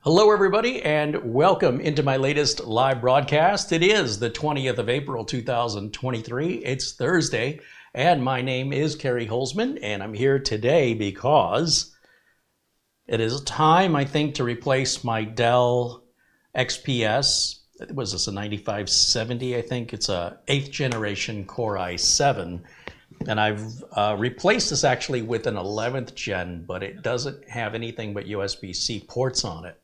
Hello everybody and welcome into my latest live broadcast. It is the 20th of April 2023. It's Thursday and my name is Kerry Holzman and I'm here today because it is time, I think, to replace my Dell XPS. Was this a 9570? I think it's a 8th generation Core i7. And I've replaced this actually with an 11th gen, but it doesn't have anything but USB-C ports on it.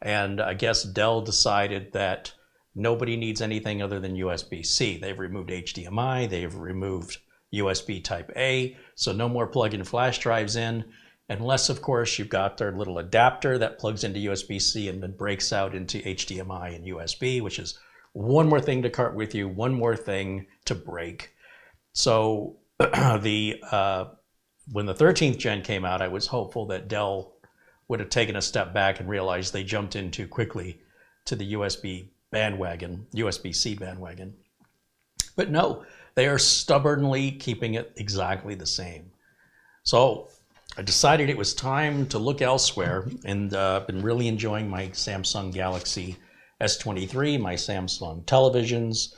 And I guess Dell decided that nobody needs anything other than USB-C. They've removed HDMI, they've removed USB Type A, so no more plug-in flash drives in, unless of course you've got their little adapter that plugs into USB-C and then breaks out into HDMI and USB, which is one more thing to cart with you, one more thing to break. So when the 13th gen came out, I was hopeful that Dell would have taken a step back and realized they jumped in too quickly to the USB-C bandwagon. But no, they are stubbornly keeping it exactly the same. So I decided it was time to look elsewhere, and been really enjoying my Samsung Galaxy S23, my Samsung televisions.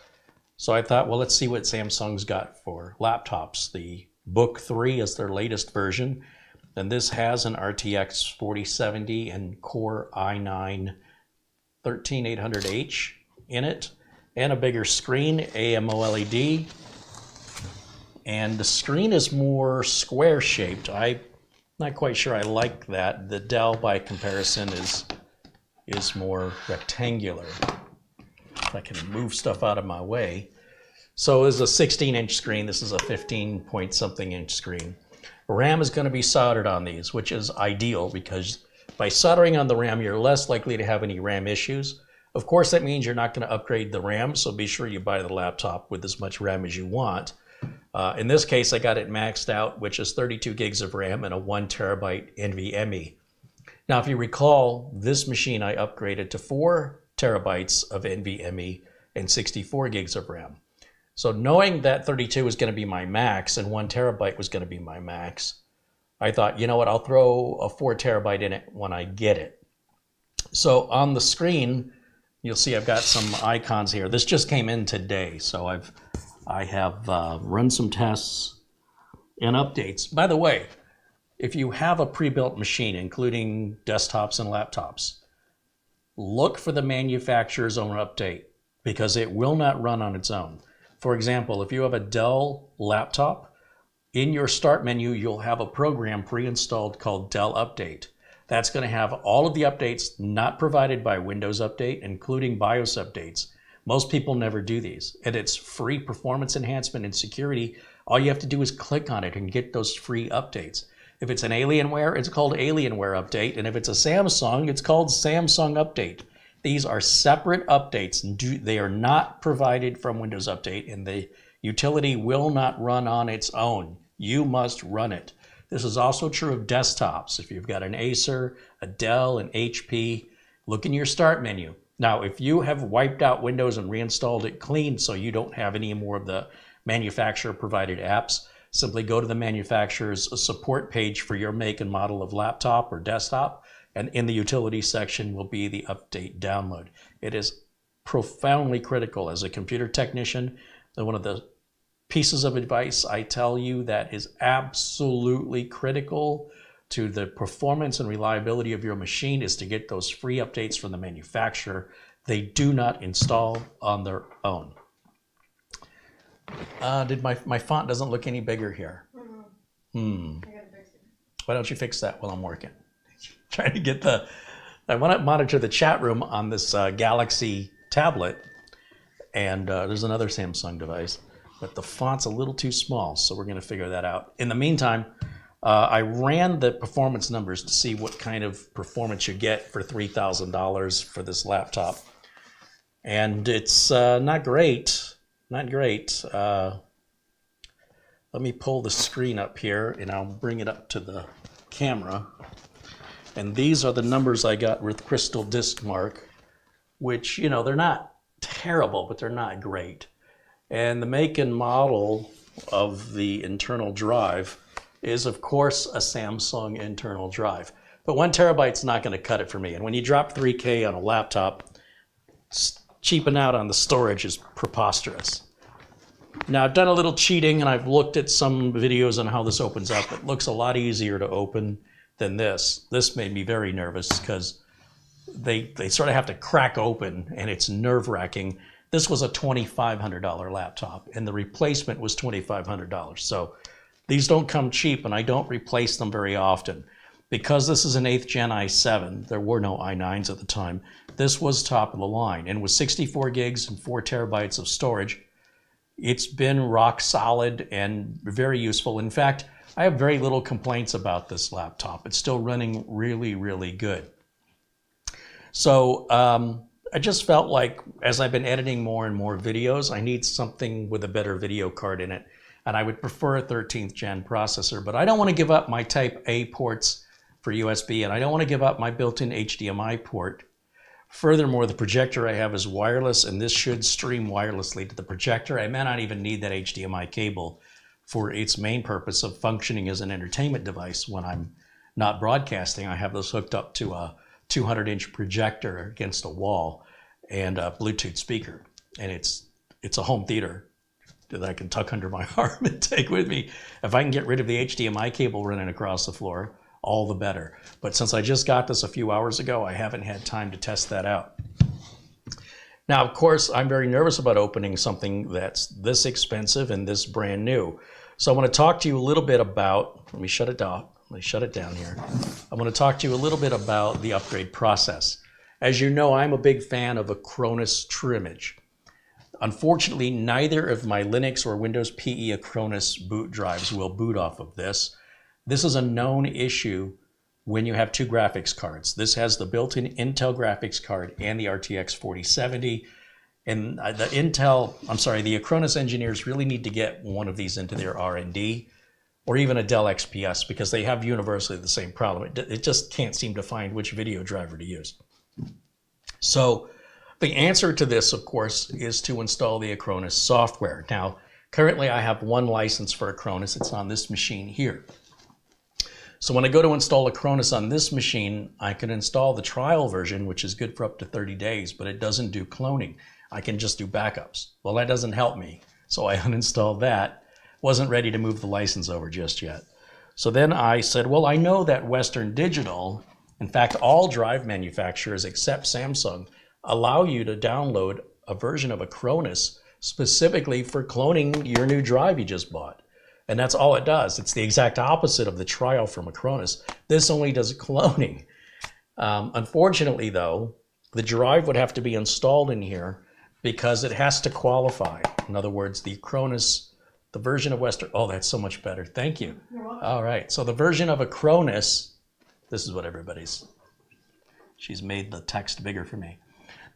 So I thought, well, let's see what Samsung's got for laptops. The Book3 is their latest version, and this has an RTX 4070 and Core i9 13800H in it, and a bigger screen, AMOLED, and the screen is more square shaped. I'm not quite sure I like that. The Dell, by comparison, is more rectangular. If I can move stuff out of my way. So this is a 16-inch screen. This is a 15-point-something-inch screen. RAM is going to be soldered on these, which is ideal because by soldering on the RAM, you're less likely to have any RAM issues. Of course, that means you're not going to upgrade the RAM, so be sure you buy the laptop with as much RAM as you want. In this case, I got it maxed out, which is 32 gigs of RAM and a 1 terabyte NVMe. Now, if you recall, this machine I upgraded to 4 terabytes of NVMe and 64 gigs of RAM. So knowing that 32 was going to be my max and 1 terabyte was going to be my max, I thought, you know what, I'll throw a 4 terabyte in it when I get it. So on the screen, you'll see I've got some icons here. This just came in today, so I have run some tests and updates. By the way, if you have a pre-built machine, including desktops and laptops, look for the manufacturer's own update because it will not run on its own. For example, if you have a Dell laptop, in your start menu, you'll have a program pre-installed called Dell Update. That's going to have all of the updates not provided by Windows Update, including BIOS updates. Most people never do these, and it's free performance enhancement and security. All you have to do is click on it and get those free updates. If it's an Alienware, it's called Alienware Update, and if it's a Samsung, it's called Samsung Update. These are separate updates, and they are not provided from Windows Update, and the utility will not run on its own. You must run it. This is also true of desktops. If you've got an Acer, a Dell, an HP, look in your start menu. Now, if you have wiped out Windows and reinstalled it clean so you don't have any more of the manufacturer-provided apps, simply go to the manufacturer's support page for your make and model of laptop or desktop, and in the utility section will be the update download. It is profoundly critical. As a computer technician, one of the pieces of advice I tell you that is absolutely critical to the performance and reliability of your machine is to get those free updates from the manufacturer. They do not install on their own. My font doesn't look any bigger here. I gotta fix it. Why don't you fix that while I'm working? Trying to get I want to monitor the chat room on this Galaxy tablet, and there's another Samsung device, but the font's a little too small, so we're going to figure that out. In the meantime, I ran the performance numbers to see what kind of performance you get for $3,000 for this laptop, and it's not great. Not great. Let me pull the screen up here, and I'll bring it up to the camera. And these are the numbers I got with Crystal Disk Mark, which, you know, they're not terrible, but they're not great. And the make and model of the internal drive is, of course, a Samsung internal drive. But 1 terabyte's not going to cut it for me. And when you drop 3K on a laptop, cheaping out on the storage is preposterous. Now, I've done a little cheating, and I've looked at some videos on how this opens up. It looks a lot easier to open than this. This made me very nervous because they sort of have to crack open, and it's nerve-wracking. This was a $2,500 laptop, and the replacement was $2,500. So these don't come cheap, and I don't replace them very often. Because this is an 8th Gen i7, there were no i9s at the time, this was top of the line. And with 64 gigs and 4 terabytes of storage, it's been rock solid and very useful. In fact, I have very little complaints about this laptop. It's still running really, really good. So I just felt like as I've been editing more and more videos, I need something with a better video card in it. And I would prefer a 13th Gen processor, but I don't want to give up my Type A ports for USB, and I don't want to give up my built-in HDMI port. Furthermore, the projector I have is wireless, and this should stream wirelessly to the projector. I may not even need that HDMI cable for its main purpose of functioning as an entertainment device. When I'm not broadcasting, I have this hooked up to a 200-inch projector against a wall and a Bluetooth speaker. And it's a home theater that I can tuck under my arm and take with me. If I can get rid of the HDMI cable running across the floor, all the better. But since I just got this a few hours ago, I haven't had time to test that out. Now, of course, I'm very nervous about opening something that's this expensive and this brand new. So I want to talk to you a little bit about, let me shut it down. Let me shut it down here. I want to talk to you a little bit about the upgrade process. As you know, I'm a big fan of Acronis trimmage. Unfortunately, neither of my Linux or Windows PE Acronis boot drives will boot off of this. This is a known issue when you have two graphics cards. This has the built-in Intel graphics card and the RTX 4070. And the Acronis engineers really need to get one of these into their R&D, or even a Dell XPS, because they have universally the same problem. It just can't seem to find which video driver to use. So the answer to this, of course, is to install the Acronis software. Now, currently I have one license for Acronis. It's on this machine here. So when I go to install Acronis on this machine, I can install the trial version, which is good for up to 30 days, but it doesn't do cloning. I can just do backups. Well, that doesn't help me. So I uninstalled that. Wasn't ready to move the license over just yet. So then I said, well, I know that Western Digital, in fact, all drive manufacturers except Samsung, allow you to download a version of Acronis specifically for cloning your new drive you just bought. And that's all it does. It's the exact opposite of the trial from Acronis. This only does cloning. Unfortunately, though, the drive would have to be installed in here because it has to qualify. In other words, the Acronis, the version of Western, oh, that's so much better. Thank you. You're welcome. All right, so the version of Acronis, this is what she's made the text bigger for me.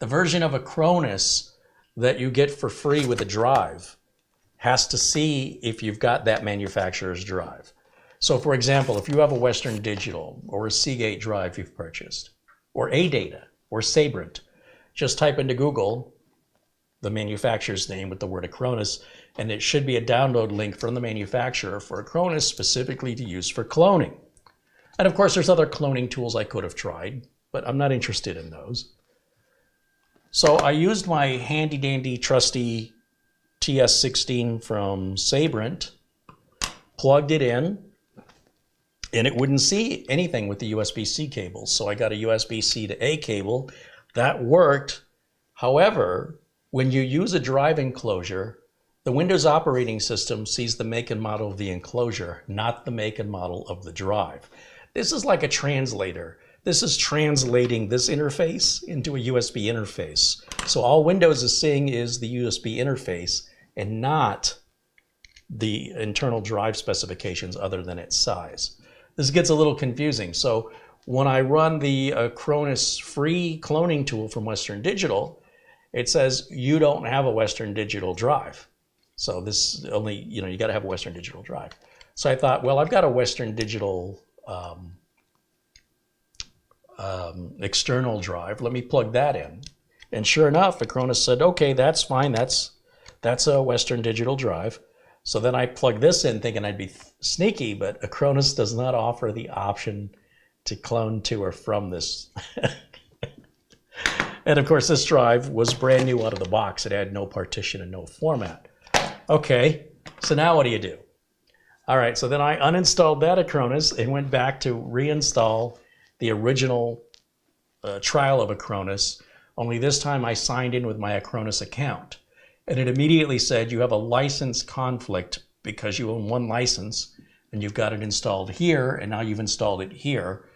The version of Acronis that you get for free with a drive has to see if you've got that manufacturer's drive. So for example, if you have a Western Digital or a Seagate drive you've purchased, or ADATA or Sabrent, just type into Google the manufacturer's name with the word Acronis, and it should be a download link from the manufacturer for Acronis specifically to use for cloning. And of course, there's other cloning tools I could have tried, but I'm not interested in those. So I used my handy dandy trusty TS16 from Sabrent, plugged it in, and it wouldn't see anything with the USB-C cable. So I got a USB-C to A cable. That worked. However, when you use a drive enclosure, the Windows operating system sees the make and model of the enclosure, not the make and model of the drive. This is like a translator. This is translating this interface into a USB interface. So all Windows is seeing is the USB interface and not the internal drive specifications other than its size. This gets a little confusing. So when I run the Acronis free cloning tool from Western Digital, it says you don't have a Western Digital drive. So this only, you got to have a Western Digital drive. So I thought, well, I've got a Western Digital external drive. Let me plug that in. And sure enough, Acronis said, okay, that's fine. That's a Western Digital drive. So then I plugged this in thinking I'd be sneaky, but Acronis does not offer the option to clone to or from this. And of course, this drive was brand new out of the box. It had no partition and no format. Okay, so now what do you do? All right, so then I uninstalled that Acronis and went back to reinstall the original trial of Acronis, only this time I signed in with my Acronis account. And it immediately said you have a license conflict because you own one license and you've got it installed here and now you've installed it here.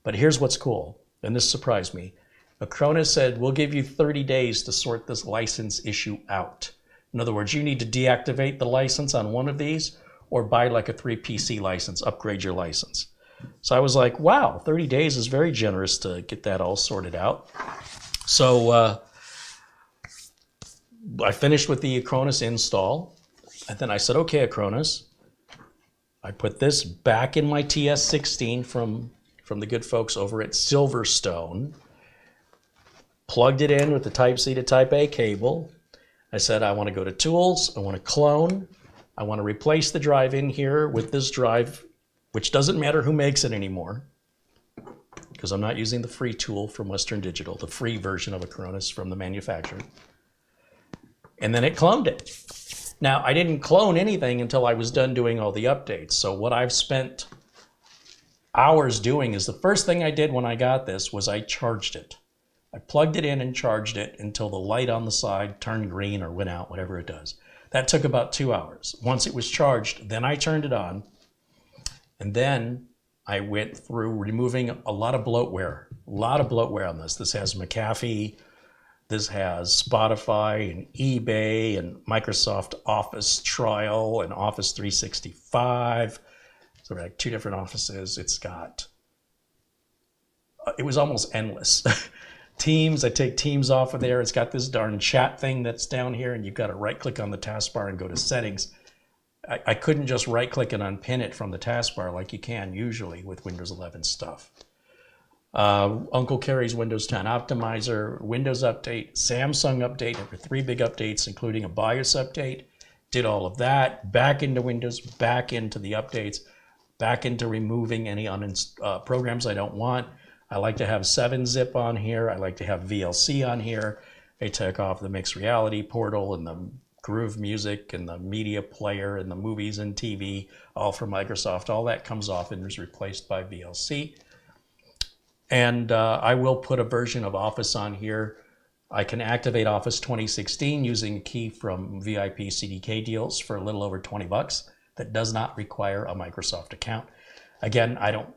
But here's what's cool, and this surprised me. Acronis said, we'll give you 30 days to sort this license issue out. In other words, you need to deactivate the license on one of these or buy like a 3 PC license, upgrade your license. So I was like, wow, 30 days is very generous to get that all sorted out. So I finished with the Acronis install, and then I said, okay, Acronis, I put this back in my TS16 from the good folks over at Silverstone, plugged it in with the Type-C to Type-A cable. I said, I want to go to Tools, I want to clone, I want to replace the drive in here with this drive, which doesn't matter who makes it anymore, because I'm not using the free tool from Western Digital, the free version of Acronis from the manufacturer. And then it cloned it. Now, I didn't clone anything until I was done doing all the updates. So what I've spent hours doing is the first thing I did when I got this was I charged it. I plugged it in and charged it until the light on the side turned green or went out, whatever it does. That took about 2 hours. Once it was charged, then I turned it on. And then I went through removing a lot of bloatware. A lot of bloatware on this. This has McAfee. This has Spotify and eBay and Microsoft Office Trial and Office 365. So we had 2 different offices. It's got, it was almost endless. Teams, I take Teams off of there. It's got this darn chat thing that's down here, and you've got to right click on the taskbar and go to settings. I couldn't just right click and unpin it from the taskbar like you can usually with Windows 11 stuff. Uncle Carrie's Windows 10 Optimizer, Windows Update, Samsung Update, there were 3 big updates, including a BIOS update. Did all of that, back into Windows, back into the updates, back into removing any programs I don't want. I like to have 7-zip on here. I like to have VLC on here. I took off the mixed reality portal and the Groove Music and the media player and the movies and TV, all from Microsoft. All that comes off and is replaced by VLC. And I will put a version of Office on here. I can activate Office 2016 using a key from VIP CDK deals for a little over 20 bucks. That does not require a Microsoft account. Again, I don't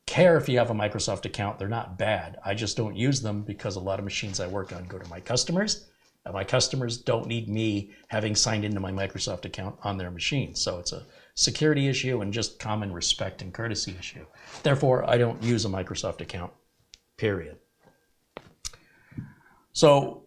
care if you have a Microsoft account. They're not bad. I just don't use them because a lot of machines I work on go to my customers. And my customers don't need me having signed into my Microsoft account on their machine. So it's a security issue and just common respect and courtesy issue. Therefore, I don't use a Microsoft account, period. So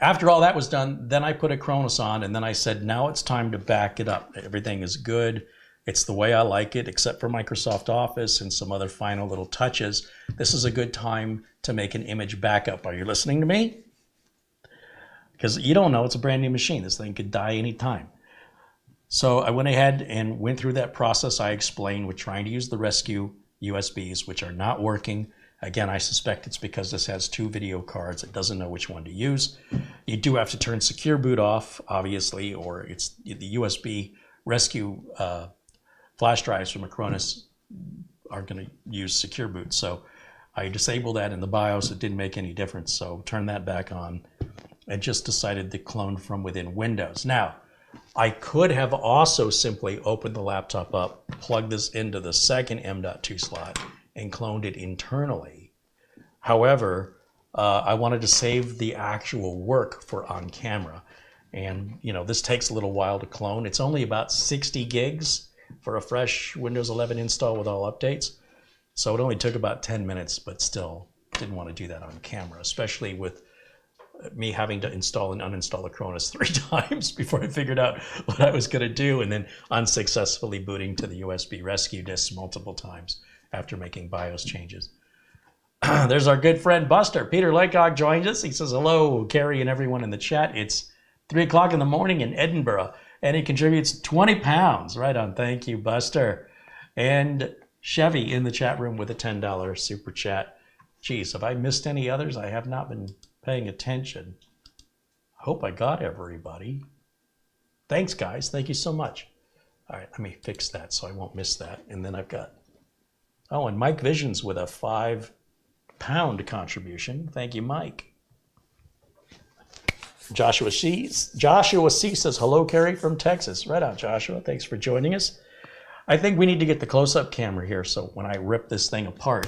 after all that was done, then I put Acronis on, and then I said, now it's time to back it up. Everything is good. It's the way I like it, except for Microsoft Office and some other final little touches. This is a good time to make an image backup. Are you listening to me? Because you don't know, it's a brand new machine. This thing could die anytime. So I went ahead and went through that process I explained with trying to use the rescue USBs, which are not working. Again, I suspect it's because this has 2 video cards. It doesn't know which one to use. You do have to turn Secure Boot off, obviously, or it's the USB rescue flash drives from Acronis are going to use Secure Boot. So I disabled that in the BIOS. It didn't make any difference. So turn that back on and just decided to clone from within Windows. Now, I could have also simply opened the laptop up, plugged this into the second M.2 slot, and cloned it internally. However, I wanted to save the actual work for on camera. And you know, this takes a little while to clone. It's only about 60 gigs for a fresh Windows 11 install with all updates. So it only took about 10 minutes, but still didn't want to do that on camera, especially with me having to install and uninstall Acronis 3 times before I figured out what I was going to do, and then unsuccessfully booting to the USB rescue disks multiple times after making BIOS changes. There's our good friend Buster. Peter Laycock joins us. He says, hello, Carrie and everyone in the chat. It's 3 o'clock in the morning in Edinburgh, and he contributes 20 pounds. Right on. Thank you, Buster. And Chevy in the chat room with a $10 super chat. Geez, have I missed any others? I have not been paying attention. I hope I got everybody. Thanks, guys. Thank you so much. All right, let me fix that so I won't miss that. And then I've got, oh, and Mike Visions with a £5 contribution. Thank you, Mike. Joshua C says, hello, Kerry from Texas. Right on, Joshua. Thanks for joining us. I think we need to get the close-up camera here so when I rip this thing apart,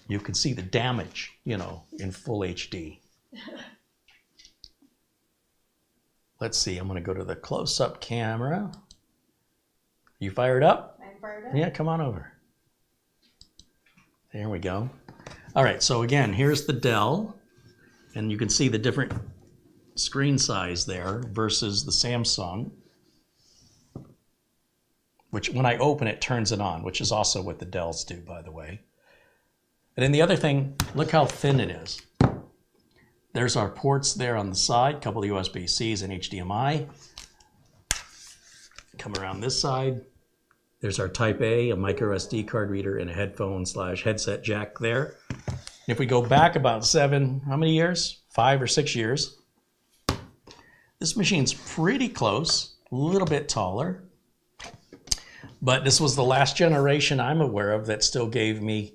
you can see the damage, you know, in full HD. Let's see, I'm gonna go to the close-up camera. You fired up? I'm fired up. Yeah, come on over. There we go. All right, so again, here's the Dell, and you can see the different screen size there versus the Samsung, which when I open it turns it on, which is also what the Dells do, by the way. And then the other thing, look how thin it is. There's our ports there on the side, a couple of USB-Cs and HDMI. Come around this side. There's our Type A, a micro SD card reader, and a headphone/headset jack there. If we go back about how many years? 5 or 6 years. This machine's pretty close, a little bit taller. But this was the last generation I'm aware of that still gave me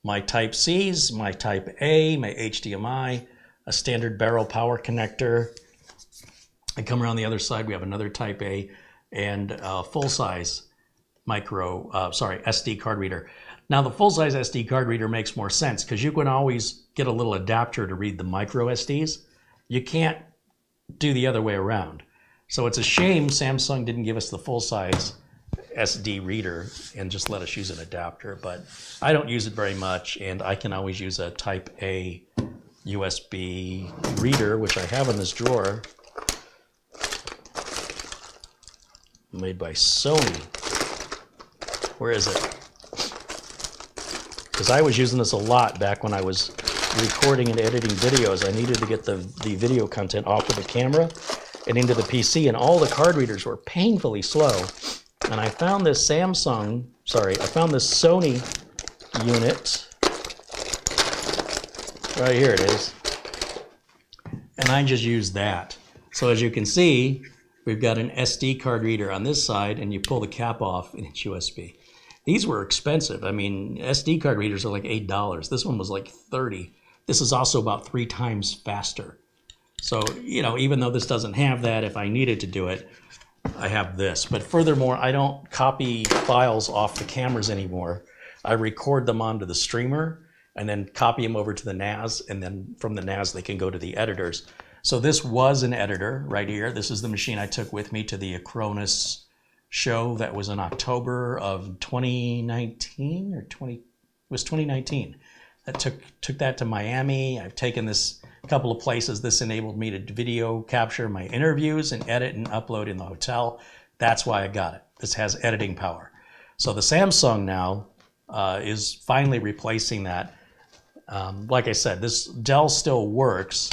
my Type Cs, my Type A, my HDMI, a standard barrel power connector. I come around the other side, we have another Type A and a full-size SD card reader. Now the full-size SD card reader makes more sense because you can always get a little adapter to read the micro SDs. You can't do the other way around. So it's a shame Samsung didn't give us the full-size SD reader and just let us use an adapter, but I don't use it very much, and I can always use a Type A USB reader, which I have in this drawer, made by Sony. Where is it? Because I was using this a lot back when I was recording and editing videos. I needed to get the video content off of the camera and into the PC, and all the card readers were painfully slow. And I found this Sony unit. Right here it is. And I just used that. So as you can see, we've got an SD card reader on this side, and you pull the cap off and it's USB. These were expensive. I mean, SD card readers are like $8. This one was like $30. This is also about 3 times faster. So, you know, even though this doesn't have that, if I needed to do it, I have this. But furthermore, I don't copy files off the cameras anymore. I record them onto the streamer and then copy them over to the NAS, and then from the NAS they can go to the editors. So this was an editor right here. This is the machine I took with me to the Acronis show that was in October of 2019 or 2019. That took that to Miami. I've taken this a couple of places. This enabled me to video capture my interviews and edit and upload in the hotel. That's why I got it. This has editing power. So the Samsung now is finally replacing that. Like I said, this Dell still works.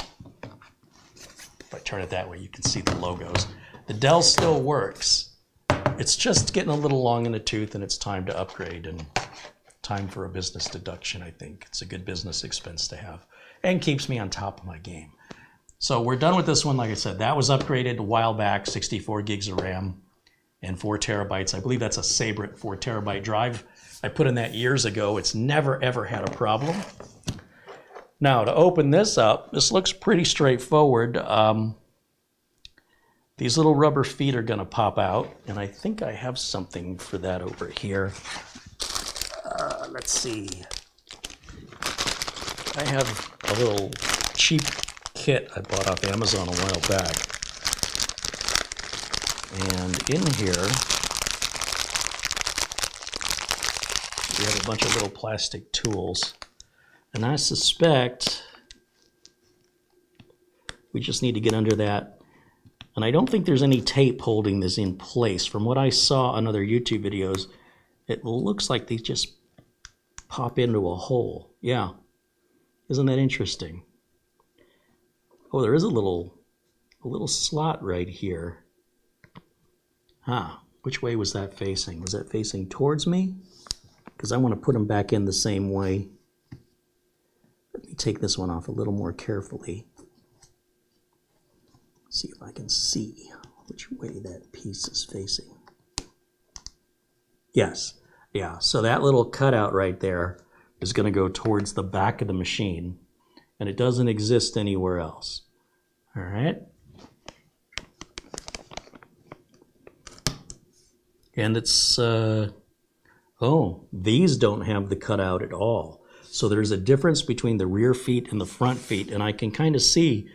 If I turn it that way, you can see the logos. The Dell still works. It's just getting a little long in the tooth, and it's time to upgrade and time for a business deduction, I think. It's a good business expense to have and keeps me on top of my game. So we're done with this one. Like I said, that was upgraded a while back, 64 gigs of RAM and 4 terabytes. I believe that's a Sabrent 4 terabyte drive. I put in that years ago. It's never, ever had a problem. Now, to open this up, this looks pretty straightforward. These little rubber feet are going to pop out, and I think I have something for that over here. Let's see. I have a little cheap kit I bought off Amazon a while back. And in here, we have a bunch of little plastic tools. And I suspect we just need to get under that. And I don't think there's any tape holding this in place. From what I saw on other YouTube videos, it looks like they just pop into a hole. Yeah. Isn't that interesting? Oh, there is a little slot right here. Huh. Which way was that facing? Was that facing towards me? Because I want to put them back in the same way. Let me take this one off a little more carefully. See if I can see which way that piece is facing. Yes, yeah, so that little cutout right there is going to go towards the back of the machine, and it doesn't exist anywhere else. All right. And it's, oh, these don't have the cutout at all. So there's a difference between the rear feet and the front feet, and I can kind of see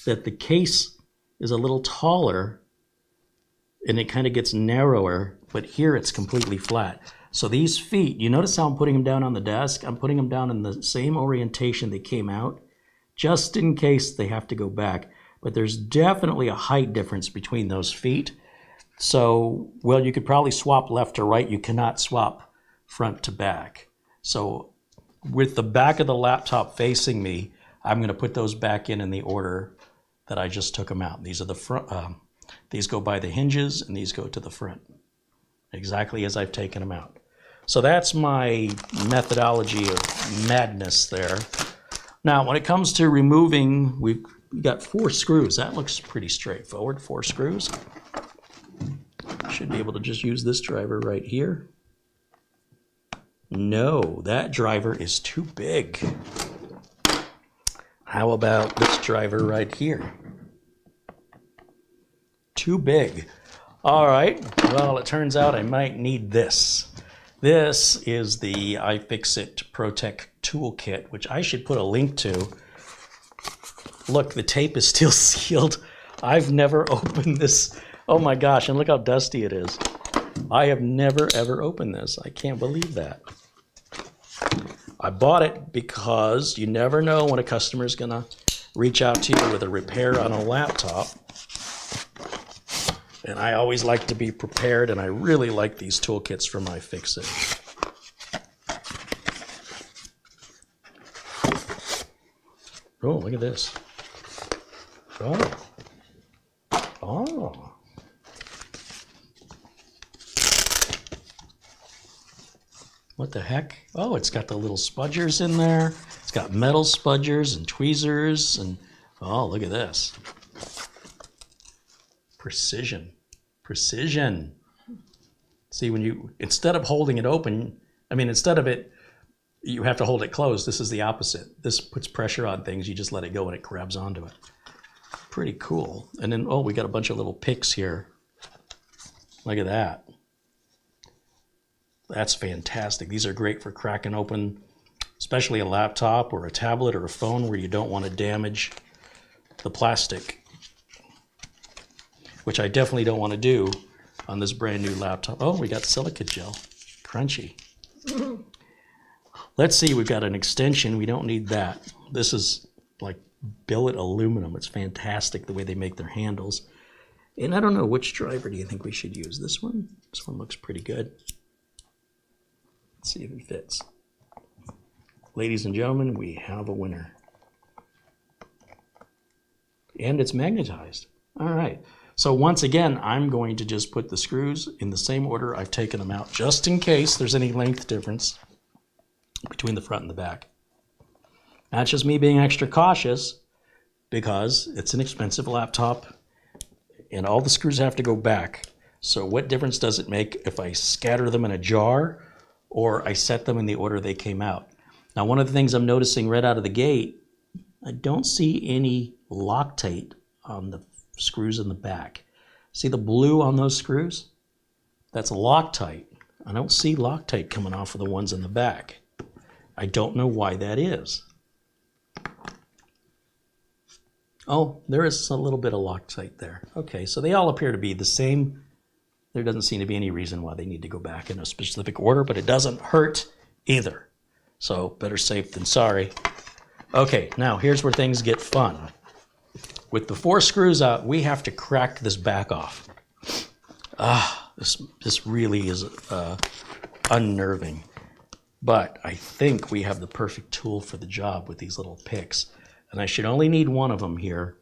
that the case is a little taller and it kind of gets narrower, but here it's completely flat. So these feet, you notice how I'm putting them down on the desk? I'm putting them down in the same orientation they came out, just in case they have to go back. But there's definitely a height difference between those feet. So, well, you could probably swap left to right. You cannot swap front to back. So with the back of the laptop facing me, I'm going to put those back in the order that I just took them out. These are the front. These go by the hinges, and these go to the front, exactly as I've taken them out. So that's my methodology of madness there. Now, when it comes to removing, we've got 4 screws. That looks pretty straightforward. 4 screws. Should be able to just use this driver right here. No, that driver is too big. How about this driver right here? Too big. All right, well, it turns out I might need this. This is the iFixit ProTech toolkit, which I should put a link to. Look, the tape is still sealed. I've never opened this. Oh my gosh, and look how dusty it is. I have never ever opened this. I can't believe that. I bought it because you never know when a customer is gonna reach out to you with a repair on a laptop. And I always like to be prepared, and I really like these toolkits from iFixit. Oh, look at this. Oh. Oh. What the heck? Oh, it's got the little spudgers in there. It's got metal spudgers and tweezers, and oh, look at this. Precision. Precision. See, when you, instead of holding it open, I mean, instead of it, you have to hold it closed. This is the opposite. This puts pressure on things. You just let it go and it grabs onto it. Pretty cool. And then, oh, we got a bunch of little picks here. Look at that. That's fantastic. These are great for cracking open, especially a laptop or a tablet or a phone where you don't want to damage the plastic, which I definitely don't want to do on this brand new laptop. Oh, we got silica gel. Crunchy. Let's see, we've got an extension. We don't need that. This is like billet aluminum. It's fantastic the way they make their handles. And I don't know, which driver do you think we should use? This one? This one looks pretty good. Let's see if it fits. Ladies and gentlemen, we have a winner. And it's magnetized. All right. So once again, I'm going to just put the screws in the same order I've taken them out, just in case there's any length difference between the front and the back. That's just me being extra cautious because it's an expensive laptop and all the screws have to go back. So what difference does it make if I scatter them in a jar or I set them in the order they came out? Now, one of the things I'm noticing right out of the gate, I don't see any Loctite on the screws in the back. See the blue on those screws? That's Loctite. I don't see Loctite coming off of the ones in the back. I don't know why that is. Oh, there is a little bit of Loctite there. Okay, so they all appear to be the same. There doesn't seem to be any reason why they need to go back in a specific order, but it doesn't hurt either. So better safe than sorry. Okay, now here's where things get fun. With the 4 screws out, we have to crack this back off. This really is unnerving. But I think we have the perfect tool for the job with these little picks. And I should only need one of them here.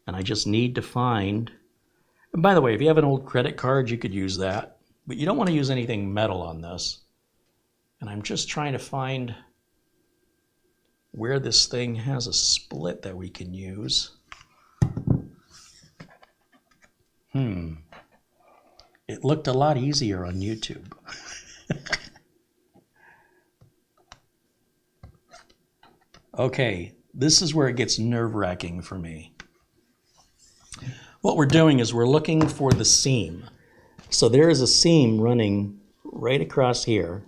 And I just need to find, and by the way, if you have an old credit card, you could use that. But you don't want to use anything metal on this. And I'm just trying to find where this thing has a split that we can use. It looked a lot easier on YouTube. Okay, this is where it gets nerve-wracking for me. What we're doing is we're looking for the seam. So there is a seam running right across here.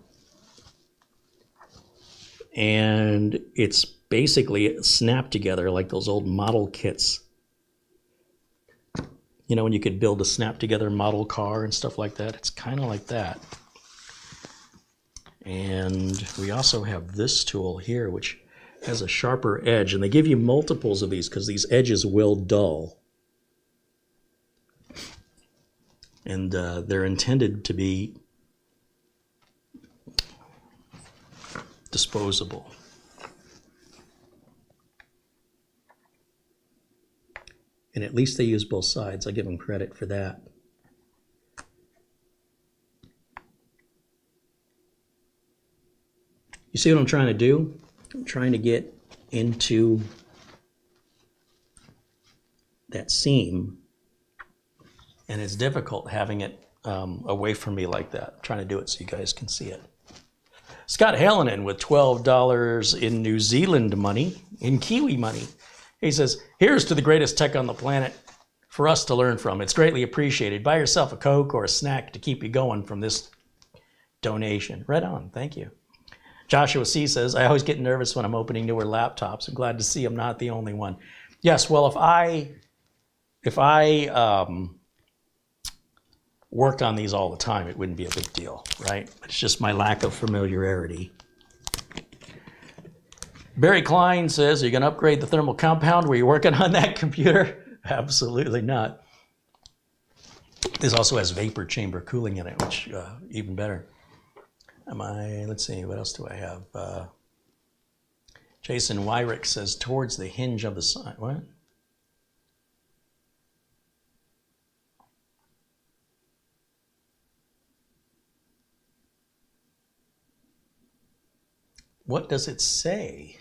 And it's basically snapped together like those old model kits. You know, when you could build a snap-together model car and stuff like that. It's kind of like that. And we also have this tool here, which has a sharper edge. And they give you multiples of these because these edges will dull. And they're intended to be disposable. And at least they use both sides. I give them credit for that. You see what I'm trying to do? I'm trying to get into that seam. And it's difficult having it away from me like that. I'm trying to do it so you guys can see it. Scott Hallinan with $12 in New Zealand money, in Kiwi money. He says, here's to the greatest tech on the planet for us to learn from. It's greatly appreciated. Buy yourself a Coke or a snack to keep you going from this donation. Right on. Thank you. Joshua C. says, I always get nervous when I'm opening newer laptops. I'm glad to see I'm not the only one. Yes, well, if I worked on these all the time, it wouldn't be a big deal, right? It's just my lack of familiarity. Barry Klein says, are you going to upgrade the thermal compound? Were you working on that computer? Absolutely not. This also has vapor chamber cooling in it, which even better. Let's see, what else do I have? Jason Wyrick says, towards the hinge of the side. What? What does it say?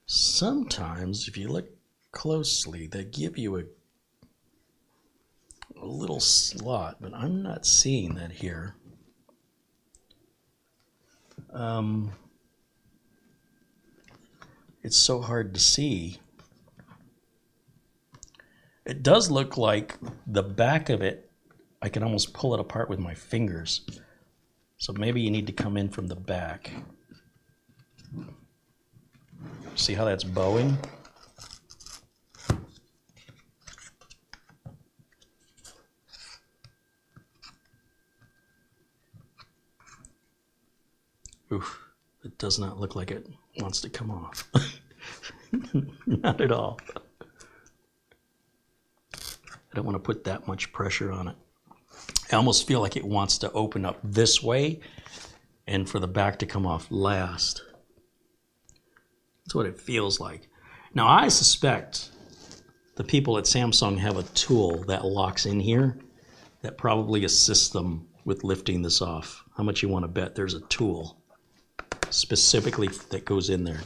Sometimes, if you look closely, they give you a little slot, but I'm not seeing that here. It's so hard to see. It does look like the back of it, I can almost pull it apart with my fingers. So maybe you need to come in from the back. See how that's bowing? Oof, it does not look like it wants to come off. Not at all. I don't want to put that much pressure on it. I almost feel like it wants to open up this way and for the back to come off last. That's what it feels like. Now, I suspect the people at Samsung have a tool that locks in here that probably assists them with lifting this off. How much you want to bet there's a tool specifically that goes in there?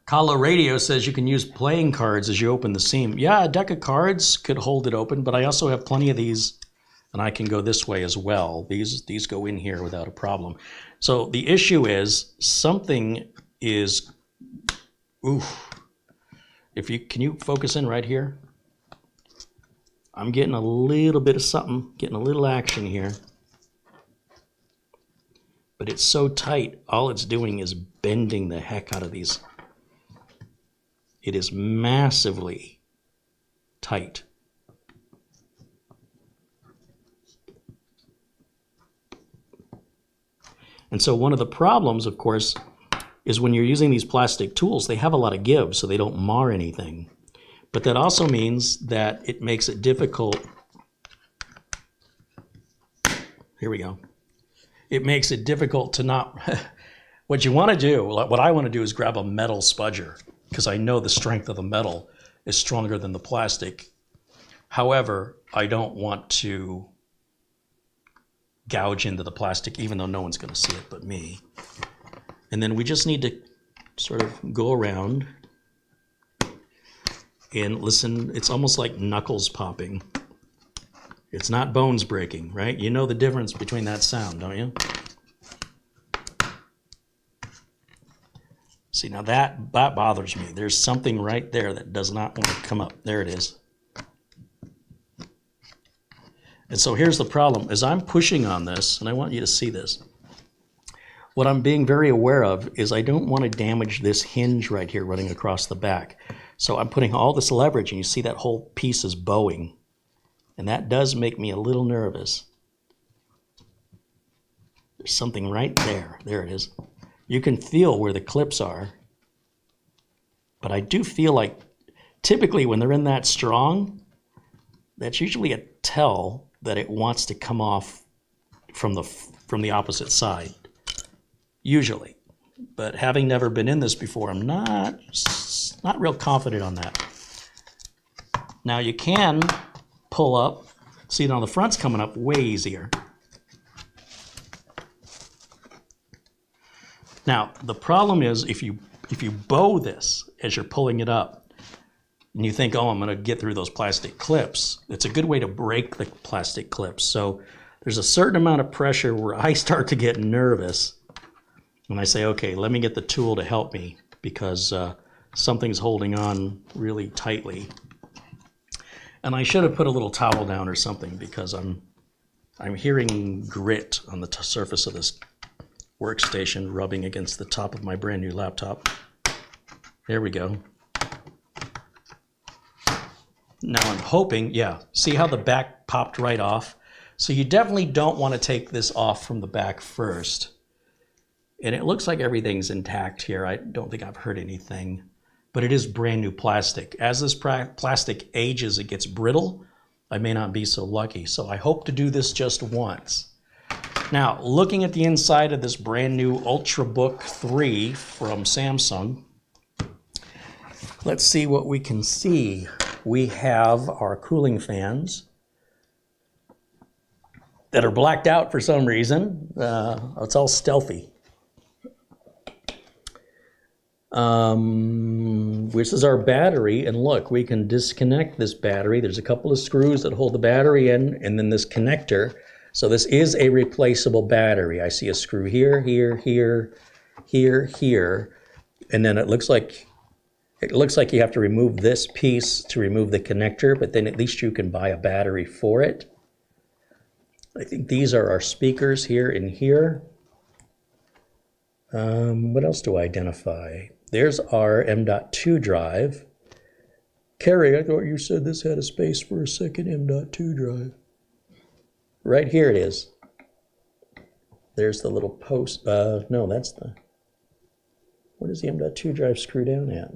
Kala Radio says you can use playing cards as you open the seam. Yeah, a deck of cards could hold it open, but I also have plenty of these, and I can go this way as well. These go in here without a problem. So the issue is something is, oof. Can you focus in right here? I'm getting a little bit of something, getting a little action here. But it's so tight, all it's doing is bending the heck out of these. It is massively tight. And so one of the problems, of course, is when you're using these plastic tools, they have a lot of give, so they don't mar anything. But that also means that it makes it difficult. Here we go. It makes it difficult to not, what you want to do, what I want to do is grab a metal spudger, because I know the strength of the metal is stronger than the plastic. However, I don't want to gouge into the plastic, even though no one's going to see it but me. And then we just need to sort of go around and listen. It's almost like knuckles popping. It's not bones breaking, right? You know the difference between that sound, don't you? See, now that bothers me. There's something right there that does not want to come up. There it is. And so here's the problem. As I'm pushing on this, and I want you to see this, what I'm being very aware of is I don't want to damage this hinge right here running across the back. So I'm putting all this leverage, and you see that whole piece is bowing. And that does make me a little nervous. There's something right there. There it is. You can feel where the clips are. But I do feel like typically when they're in that strong, that's usually a tell that it wants to come off from the opposite side. Usually. But having never been in this before, I'm not real confident on that. Now you can pull up. See, now the front's coming up way easier. Now, the problem is if you bow this as you're pulling it up, and you think, oh, I'm going to get through those plastic clips, it's a good way to break the plastic clips. So there's a certain amount of pressure where I start to get nervous when I say, okay, let me get the tool to help me, because something's holding on really tightly. And I should have put a little towel down or something, because I'm hearing grit on the surface of this workstation rubbing against the top of my brand new laptop. There we go. Now I'm hoping, yeah, see how the back popped right off? So you definitely don't want to take this off from the back first. And it looks like everything's intact here. I don't think I've heard anything. But it is brand new plastic. As this plastic ages, it gets brittle. I may not be so lucky. So I hope to do this just once. Now, looking at the inside of this brand new Ultrabook 3 from Samsung, let's see what we can see. We have our cooling fans that are blacked out for some reason. It's all stealthy. This is our battery, and look, we can disconnect this battery. There's a couple of screws that hold the battery in, and then this connector. So this is a replaceable battery. I see a screw here, here, here, here, here, and then it looks like you have to remove this piece to remove the connector, but then at least you can buy a battery for it. I think these are our speakers here and here. What else do I identify? There's our M.2 drive. Carrie, I thought you said this had a space for a second M.2 drive. Right here it is. There's the little post. No, that's the... Where does the M.2 drive screw down at?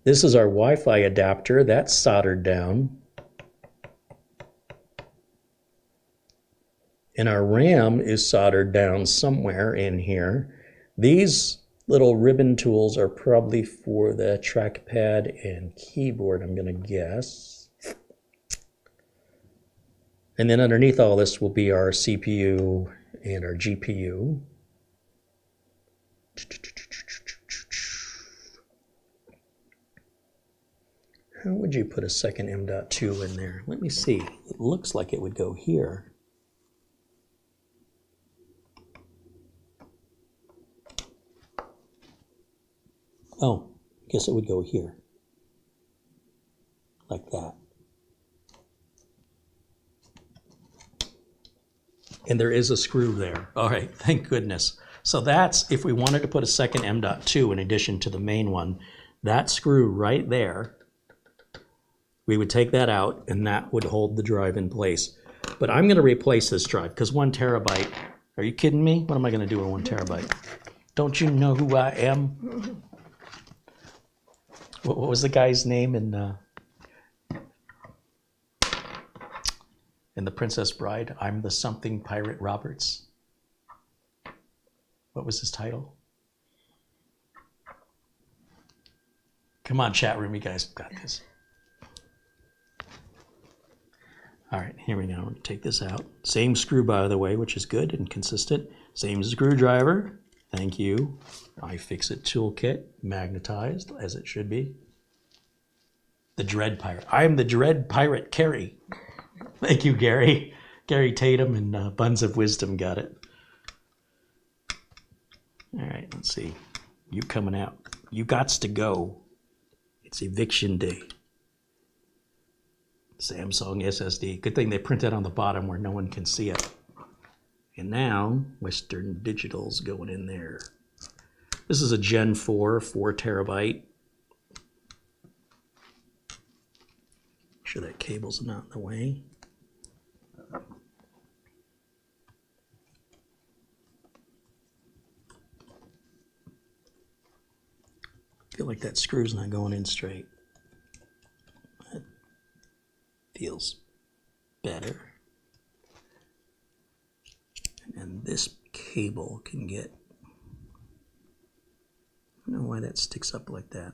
This is our Wi-Fi adapter. That's soldered down. And our RAM is soldered down somewhere in here. These little ribbon tools are probably for the trackpad and keyboard, I'm going to guess. And then underneath all this will be our CPU and our GPU. How would you put a second M.2 in there? Let me see. It looks like it would go here. Oh, I guess it would go here. Like that. And there is a screw there. All right, thank goodness. So that's if we wanted to put a second M.2 in addition to the main one. That screw right there, we would take that out and that would hold the drive in place. But I'm going to replace this drive because 1 terabyte, are you kidding me? What am I going to do with 1 terabyte? Don't you know who I am? what was the guy's name in The Princess Bride? I'm the something pirate Roberts. What was his title? Come on, chat room, you guys got this. All right, here we go. Take this out. Same screw, by the way, which is good and consistent. Same screwdriver. Thank you. iFixit toolkit, magnetized as it should be. The Dread Pirate. I am the Dread Pirate Carrie. Thank you, Gary. Gary Tatum and Buns of Wisdom got it. All right, let's see. You coming out. You gots to go. It's eviction day. Samsung SSD. Good thing they print that on the bottom where no one can see it. And now, Western Digital's going in there. This is a Gen 4, 4 terabyte. Make sure that cable's not in the way. I feel like that screw's not going in straight. That feels better. And this cable can get, I don't know why that sticks up like that.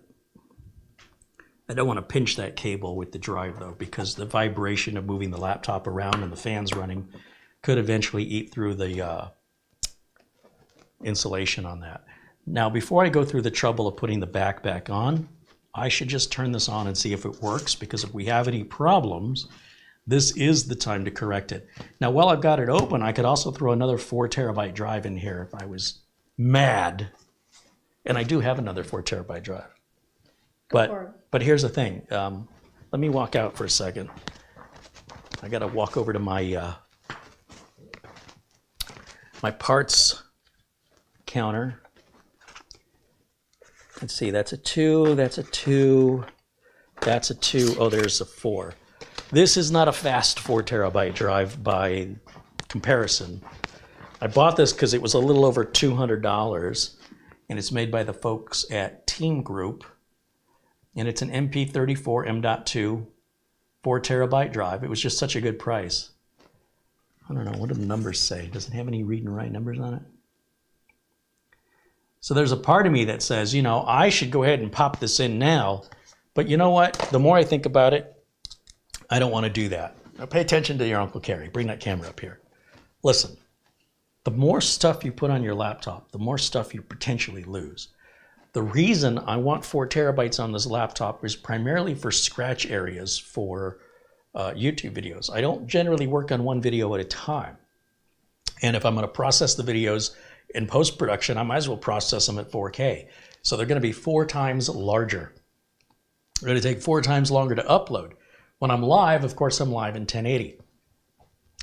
I don't want to pinch that cable with the drive though, because the vibration of moving the laptop around and the fans running could eventually eat through the insulation on that. Now, before I go through the trouble of putting the back on, I should just turn this on and see if it works, because if we have any problems, this is the time to correct it. Now, while I've got it open, I could also throw another 4 terabyte drive in here if I was mad. And I do have another 4 terabyte drive. But here's the thing. Let me walk out for a second. I got to walk over to my my parts counter. Let's see, that's a 2, that's a 2, that's a 2. Oh, there's a 4. This is not a fast 4 terabyte drive by comparison. I bought this because it was a little over $200, and it's made by the folks at Team Group, and it's an MP34 M.2 4 terabyte drive. It was just such a good price. I don't know, what do the numbers say? Does it have any read and write numbers on it? So there's a part of me that says, you know, I should go ahead and pop this in now. But you know what? The more I think about it, I don't want to do that. Now pay attention to your Uncle Kerry. Bring that camera up here. Listen, the more stuff you put on your laptop, the more stuff you potentially lose. The reason I want 4 terabytes on this laptop is primarily for scratch areas for YouTube videos. I don't generally work on one video at a time. And if I'm going to process the videos in post-production, I might as well process them at 4K. So they're going to be 4 times larger. They're going to take 4 times longer to upload. When I'm live, of course, I'm live in 1080.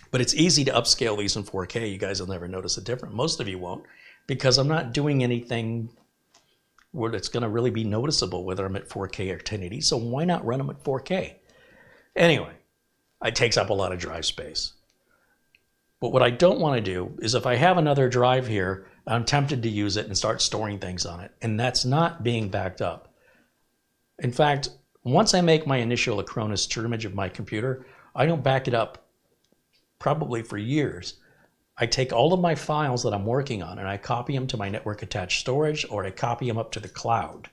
But it's easy to upscale these in 4K. You guys will never notice a difference. Most of you won't, because I'm not doing anything where it's going to really be noticeable whether I'm at 4K or 1080. So why not run them at 4K? Anyway, it takes up a lot of drive space. But what I don't want to do is if I have another drive here, I'm tempted to use it and start storing things on it. And that's not being backed up. In fact, once I make my initial Acronis image of my computer, I don't back it up probably for years. I take all of my files that I'm working on and I copy them to my network attached storage, or I copy them up to the cloud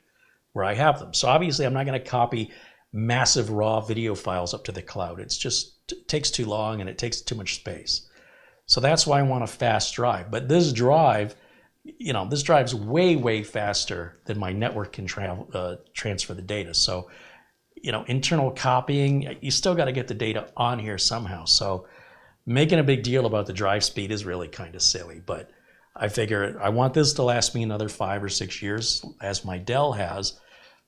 where I have them. So obviously I'm not going to copy massive raw video files up to the cloud. It takes too long and it takes too much space. So that's why I want a fast drive. But this drive, you know, this drive's way, way faster than my network can transfer the data. So, you know, internal copying, you still got to get the data on here somehow. So making a big deal about the drive speed is really kind of silly. But I figure I want this to last me another 5 or 6 years, as my Dell has.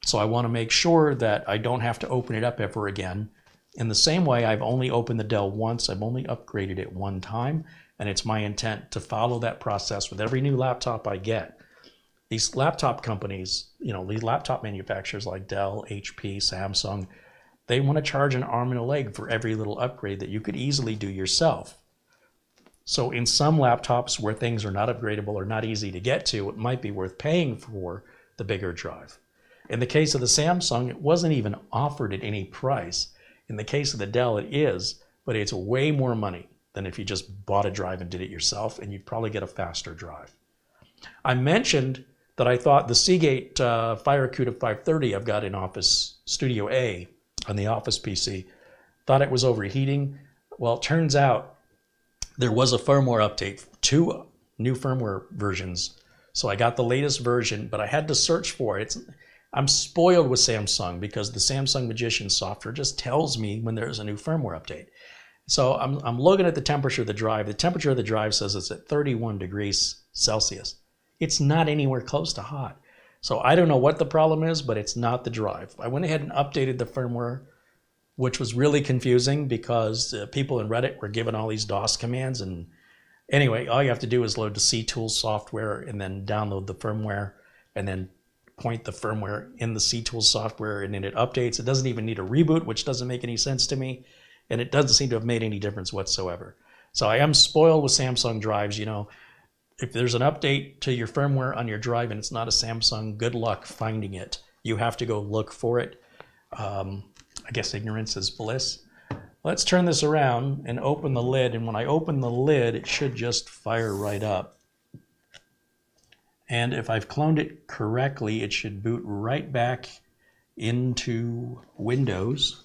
So I want to make sure that I don't have to open it up ever again. In the same way, I've only opened the Dell once. I've only upgraded it one time, and it's my intent to follow that process with every new laptop I get. These laptop companies, you know, these laptop manufacturers like Dell, HP, Samsung, they want to charge an arm and a leg for every little upgrade that you could easily do yourself. So in some laptops where things are not upgradable or not easy to get to, it might be worth paying for the bigger drive. In the case of the Samsung, it wasn't even offered at any price. In the case of the Dell, it is, but it's way more money than if you just bought a drive and did it yourself, and you'd probably get a faster drive. I mentioned that I thought the Seagate FireCuda 530 I've got in Office Studio A on the Office PC, thought it was overheating. Well, it turns out there was a firmware update, 2 new firmware versions. So I got the latest version, but I had to search for it. I'm spoiled with Samsung because the Samsung Magician software just tells me when there's a new firmware update. So I'm looking at the temperature of the drive. The temperature of the drive says it's at 31 degrees Celsius. It's not anywhere close to hot. So I don't know what the problem is, but it's not the drive. I went ahead and updated the firmware, which was really confusing because people in Reddit were given all these DOS commands. And anyway, all you have to do is load the CTools software and then download the firmware and then point the firmware in the CTools software, and then it updates. It doesn't even need a reboot, which doesn't make any sense to me. And it doesn't seem to have made any difference whatsoever. So I am spoiled with Samsung drives. You know, if there's an update to your firmware on your drive and it's not a Samsung, good luck finding it. You have to go look for it. I guess ignorance is bliss. Let's turn this around and open the lid. And when I open the lid, it should just fire right up. And if I've cloned it correctly, it should boot right back into Windows.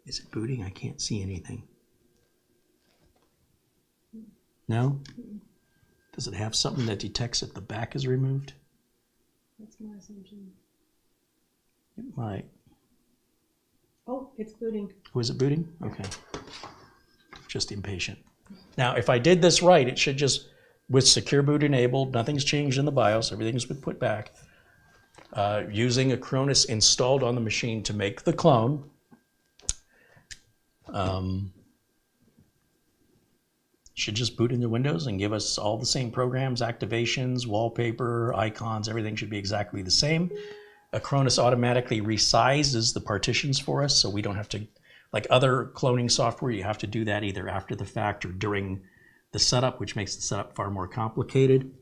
Is it booting? I can't see anything. No? Does it have something that detects if the back is removed? That's my assumption. It might. Oh, it's booting. Was it booting? Okay. Just impatient. Now, if I did this right, it should just, with secure boot enabled, nothing's changed in the BIOS, everything's been put back. Using Acronis installed on the machine to make the clone. Should just boot into Windows and give us all the same programs, activations, wallpaper, icons, everything should be exactly the same. Acronis automatically resizes the partitions for us, so we don't have to, like other cloning software, you have to do that either after the fact or during the setup, which makes the setup far more complicated.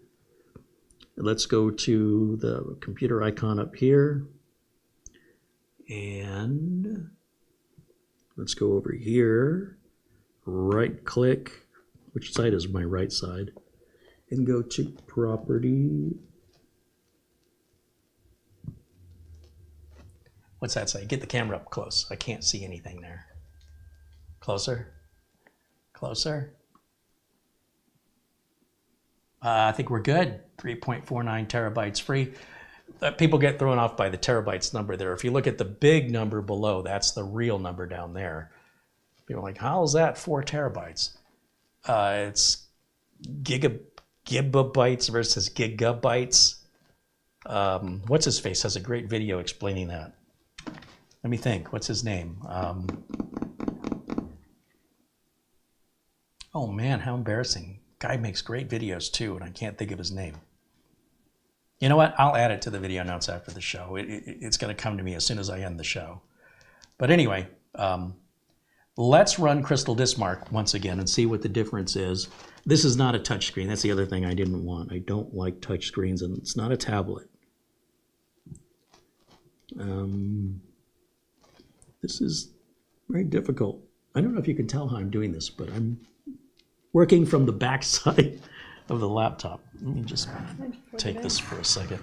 Let's go to the computer icon up here. And let's go over here, right click, which side is my right side, and go to Property. What's that say? Get the camera up close. I can't see anything there. Closer? Closer? I think we're good. 3.49 terabytes free. People get thrown off by the terabytes number there. If you look at the big number below, that's the real number down there. People are like, how is that 4 terabytes? It's gigabytes versus gigabytes. What's his face has a great video explaining that. Let me think. What's his name? Oh man, how embarrassing. Guy makes great videos too, and I can't think of his name. You know what? I'll add it to the video notes after the show. It's going to come to me as soon as I end the show. But anyway, let's run Crystal Disk Mark once again and see what the difference is. This is not a touch screen. That's the other thing I didn't want. I don't like touch screens, and it's not a tablet. This is very difficult. I don't know if you can tell how I'm doing this, but I'm working from the back side of the laptop. Let me just take this for a second.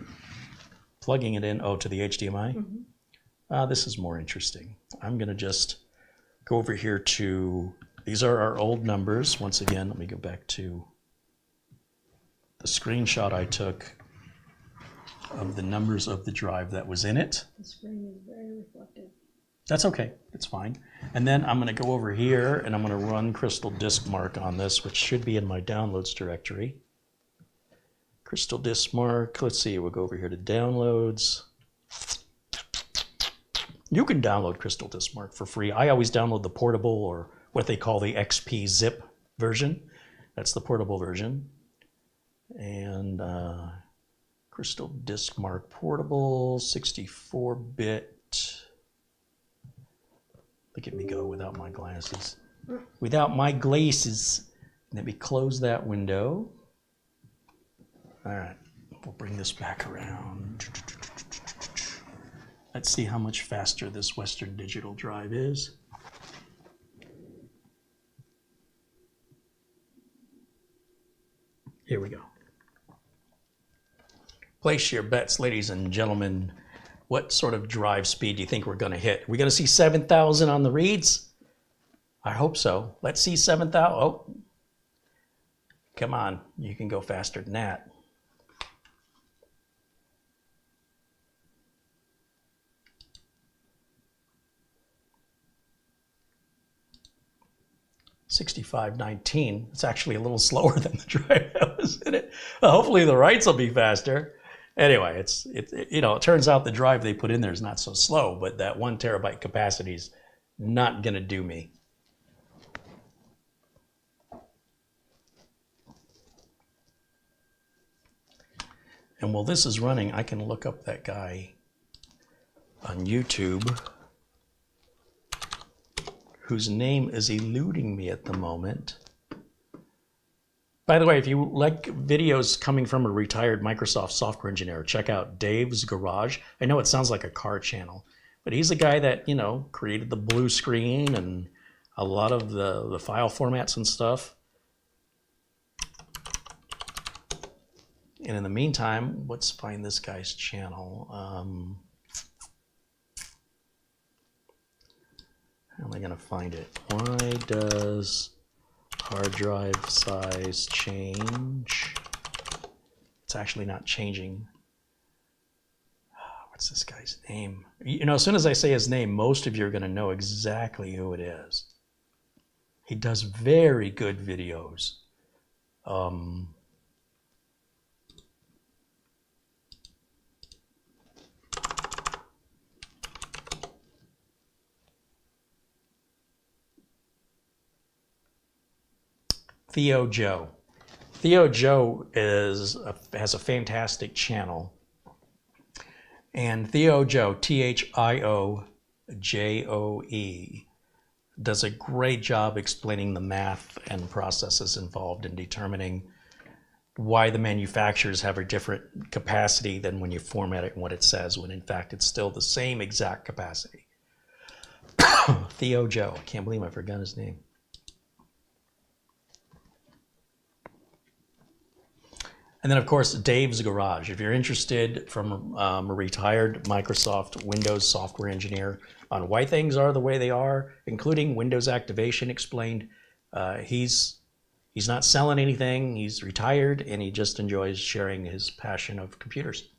Plugging it in, to the HDMI. Mm-hmm. This is more interesting. I'm going to just go over here to, these are our old numbers. Once again, let me go back to the screenshot I took of the numbers of the drive that was in it. The screen is very reflective. That's okay, it's fine. And then I'm going to go over here and I'm going to run Crystal Disk Mark on this, which should be in my downloads directory. Crystal Disk Mark, let's see, we'll go over here to downloads. You can download Crystal Disk Mark for free. I always download the portable, or what they call the XP zip version. That's the portable version. And Crystal Disk Mark portable, 64-bit. Look at me go without my glasses. without my glasses. Let me close that window. All right, we'll bring this back around. Let's see how much faster this Western Digital drive is. Here we go. Place your bets, ladies and gentlemen. What sort of drive speed do you think we're going to hit? Are we going to see 7,000 on the reads? I hope so. Let's see 7,000. Oh, come on. You can go faster than that. $65.19. It's actually a little slower than the drive that was in it. Well, hopefully the writes will be faster. Anyway, it turns out the drive they put in there is not so slow, but that 1 terabyte capacity is not going to do me. And while this is running, I can look up that guy on YouTube whose name is eluding me at the moment. By the way, if you like videos coming from a retired Microsoft software engineer, check out Dave's Garage. I know it sounds like a car channel, but he's the guy that, created the blue screen and a lot of the file formats and stuff. And in the meantime, let's find this guy's channel. How am I going to find it? Why does hard drive size change? It's actually not changing. What's this guy's name? As soon as I say his name, most of you are going to know exactly who it is. He does very good videos. Theo Joe. Theo Joe has a fantastic channel. And Theo Joe, Thiojoe, does a great job explaining the math and processes involved in determining why the manufacturers have a different capacity than when you format it and what it says, when in fact it's still the same exact capacity. Theo Joe. I can't believe I forgot his name. And then, of course, Dave's Garage. If you're interested from a retired Microsoft Windows software engineer on why things are the way they are, including Windows activation explained, he's not selling anything. He's retired, and he just enjoys sharing his passion of computers.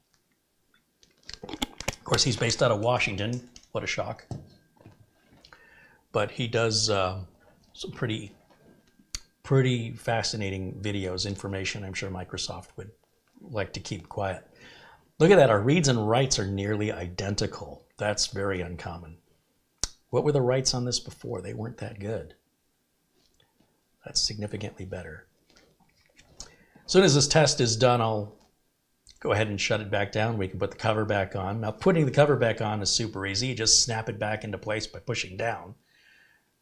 Of course, he's based out of Washington. What a shock. But he does some pretty fascinating videos, information I'm sure Microsoft would like to keep quiet. Look at that, our reads and writes are nearly identical. That's very uncommon. What were the writes on this before? They weren't that good. That's significantly better. As soon as this test is done, I'll go ahead and shut it back down. We can put the cover back on. Now, putting the cover back on is super easy. You just snap it back into place by pushing down.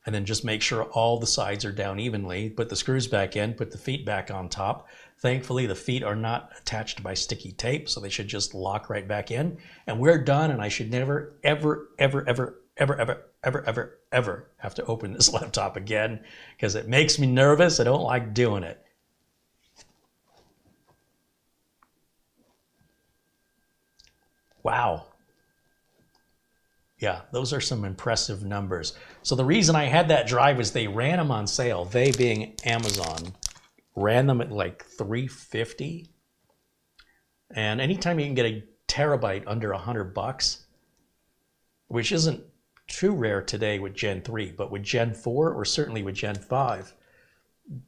And then just make sure all the sides are down evenly. Put the screws back in, put the feet back on top. Thankfully, the feet are not attached by sticky tape, so they should just lock right back in. And we're done, and I should never, ever, ever, ever, ever, ever, ever, ever, ever have to open this laptop again, because it makes me nervous. I don't like doing it. Wow. Yeah, those are some impressive numbers. So the reason I had that drive is they ran them on sale. They being Amazon, ran them at like $350. And anytime you can get a terabyte under $100, which isn't too rare today with Gen 3, but with Gen 4 or certainly with Gen 5,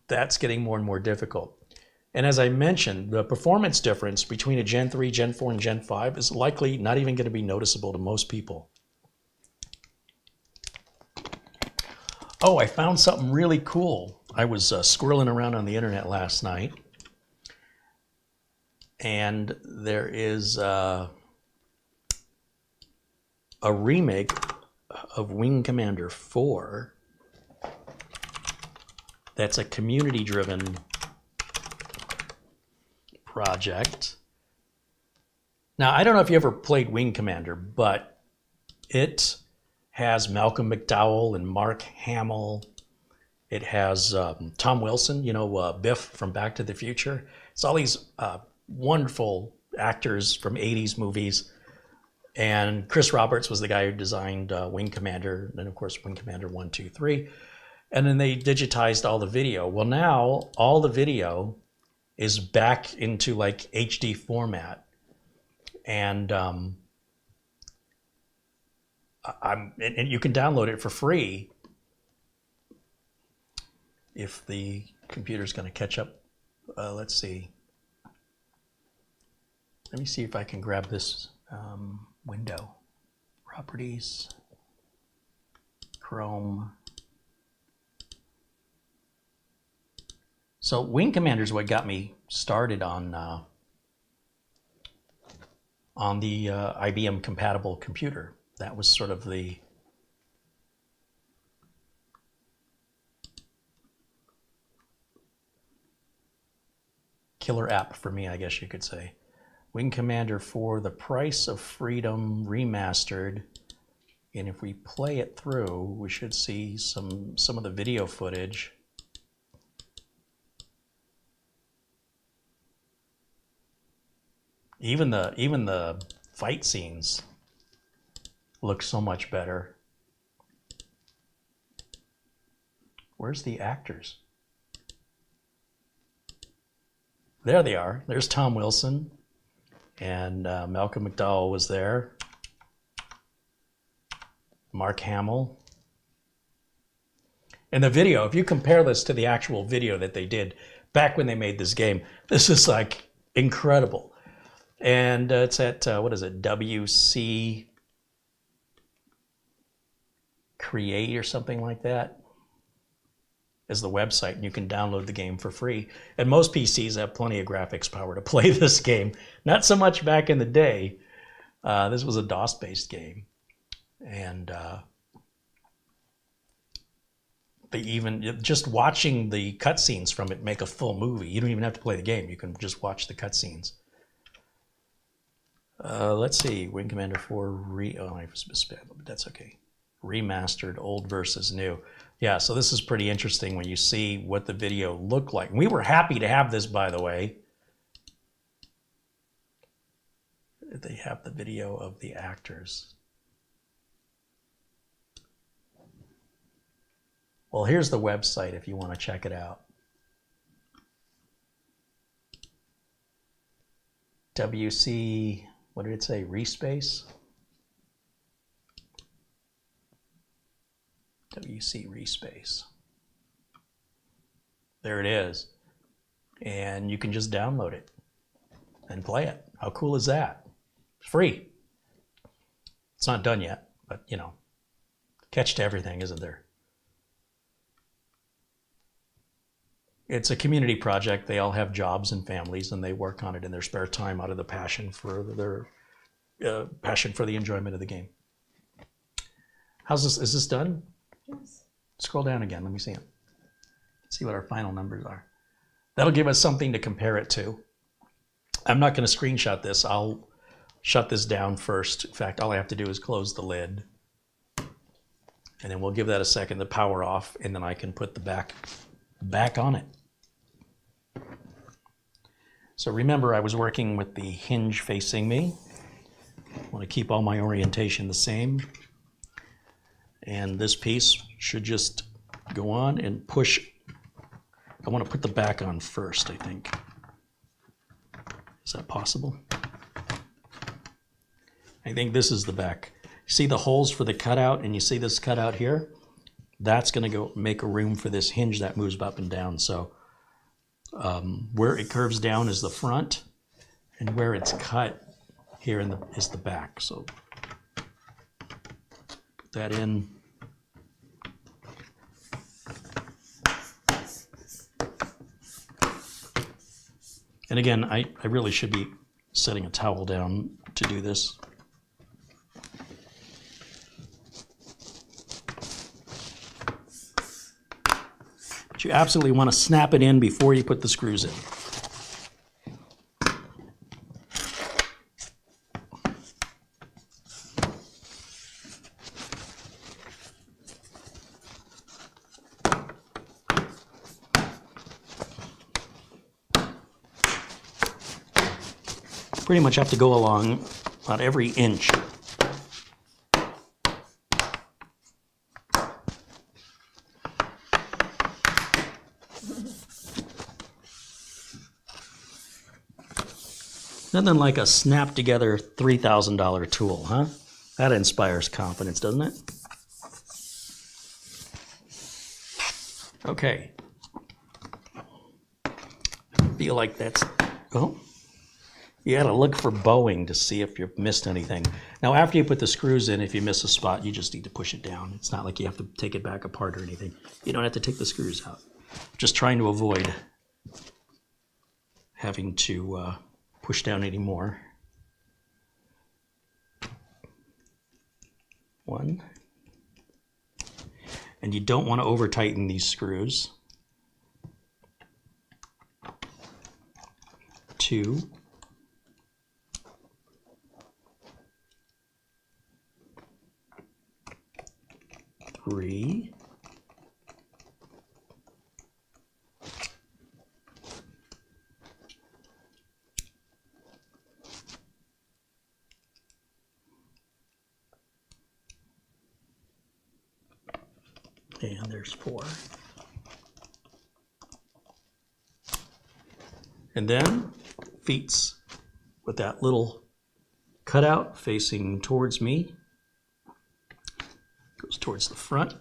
that's getting more and more difficult. And as I mentioned, the performance difference between a Gen 3, Gen 4, and Gen 5 is likely not even going to be noticeable to most people. Oh, I found something really cool. I was squirreling around on the internet last night, and there is a remake of Wing Commander 4 that's a community-driven project. Now, I don't know if you ever played Wing Commander, but it has Malcolm McDowell and Mark Hamill. It has Tom Wilson, you know, Biff from Back to the Future. It's all these wonderful actors from 80s movies. And Chris Roberts was the guy who designed Wing Commander, and of course Wing Commander 1, 2, 3. And then they digitized all the video. Well, now all the video is back into like HD format. And and you can download it for free if the computer's going to catch up. Let's see. Let me see if I can grab this window. Properties, Chrome. So Wing Commander is what got me started on the IBM compatible computer. That was sort of the killer app for me, I guess you could say. Wing Commander for the Price of Freedom Remastered. And if we play it through, we should see some of the video footage. Even the fight scenes look so much better. Where's the actors? There they are. There's Tom Wilson, and Malcolm McDowell was there. Mark Hamill. And the video, if you compare this to the actual video that they did back when they made this game, this is like incredible. And it's at, what is it, WC Create or something like that is the website, and you can download the game for free. And most PCs have plenty of graphics power to play this game. Not so much back in the day. This was a DOS-based game. And they even, just watching the cutscenes from it make a full movie. You don't even have to play the game. You can just watch the cutscenes. Let's see, Wing Commander 4 I misspelled, but that's okay. Remastered, old versus new. Yeah, so this is pretty interesting when you see what the video looked like. We were happy to have this, by the way. They have the video of the actors. Well, here's the website if you want to check it out. WC, what did it say? Respace? WC Respace. There it is. And you can just download it and play it. How cool is that? It's free. It's not done yet, but you know, catch to everything, isn't there? It's a community project. They all have jobs and families, and they work on it in their spare time out of the passion for the enjoyment of the game. How's this? Is this done? Yes. Scroll down again. Let me see it. See what our final numbers are. That'll give us something to compare it to. I'm not going to screenshot this. I'll shut this down first. In fact, all I have to do is close the lid. And then we'll give that a second to power off, and then I can put the back on it. So remember, I was working with the hinge facing me. I want to keep all my orientation the same. And this piece should just go on and push. I want to put the back on first, I think. Is that possible? I think this is the back. See the holes for the cutout, and you see this cutout here? That's going to go make a room for this hinge that moves up and down. So where it curves down is the front, and where it's cut here is the back. So put that in. And again, I really should be setting a towel down to do this. But you absolutely want to snap it in before you put the screws in. Pretty much have to go along about every inch. Nothing like a snap together $3,000 tool, huh? That inspires confidence, doesn't it? Okay. I feel like that's, oh. You gotta look for bowing to see if you've missed anything. Now, after you put the screws in, if you miss a spot, you just need to push it down. It's not like you have to take it back apart or anything. You don't have to take the screws out. Just trying to avoid having to push down any more. One. And you don't want to over tighten these screws. Two. Three. And there's 4. And then feet with that little cutout facing towards me. Goes towards the front.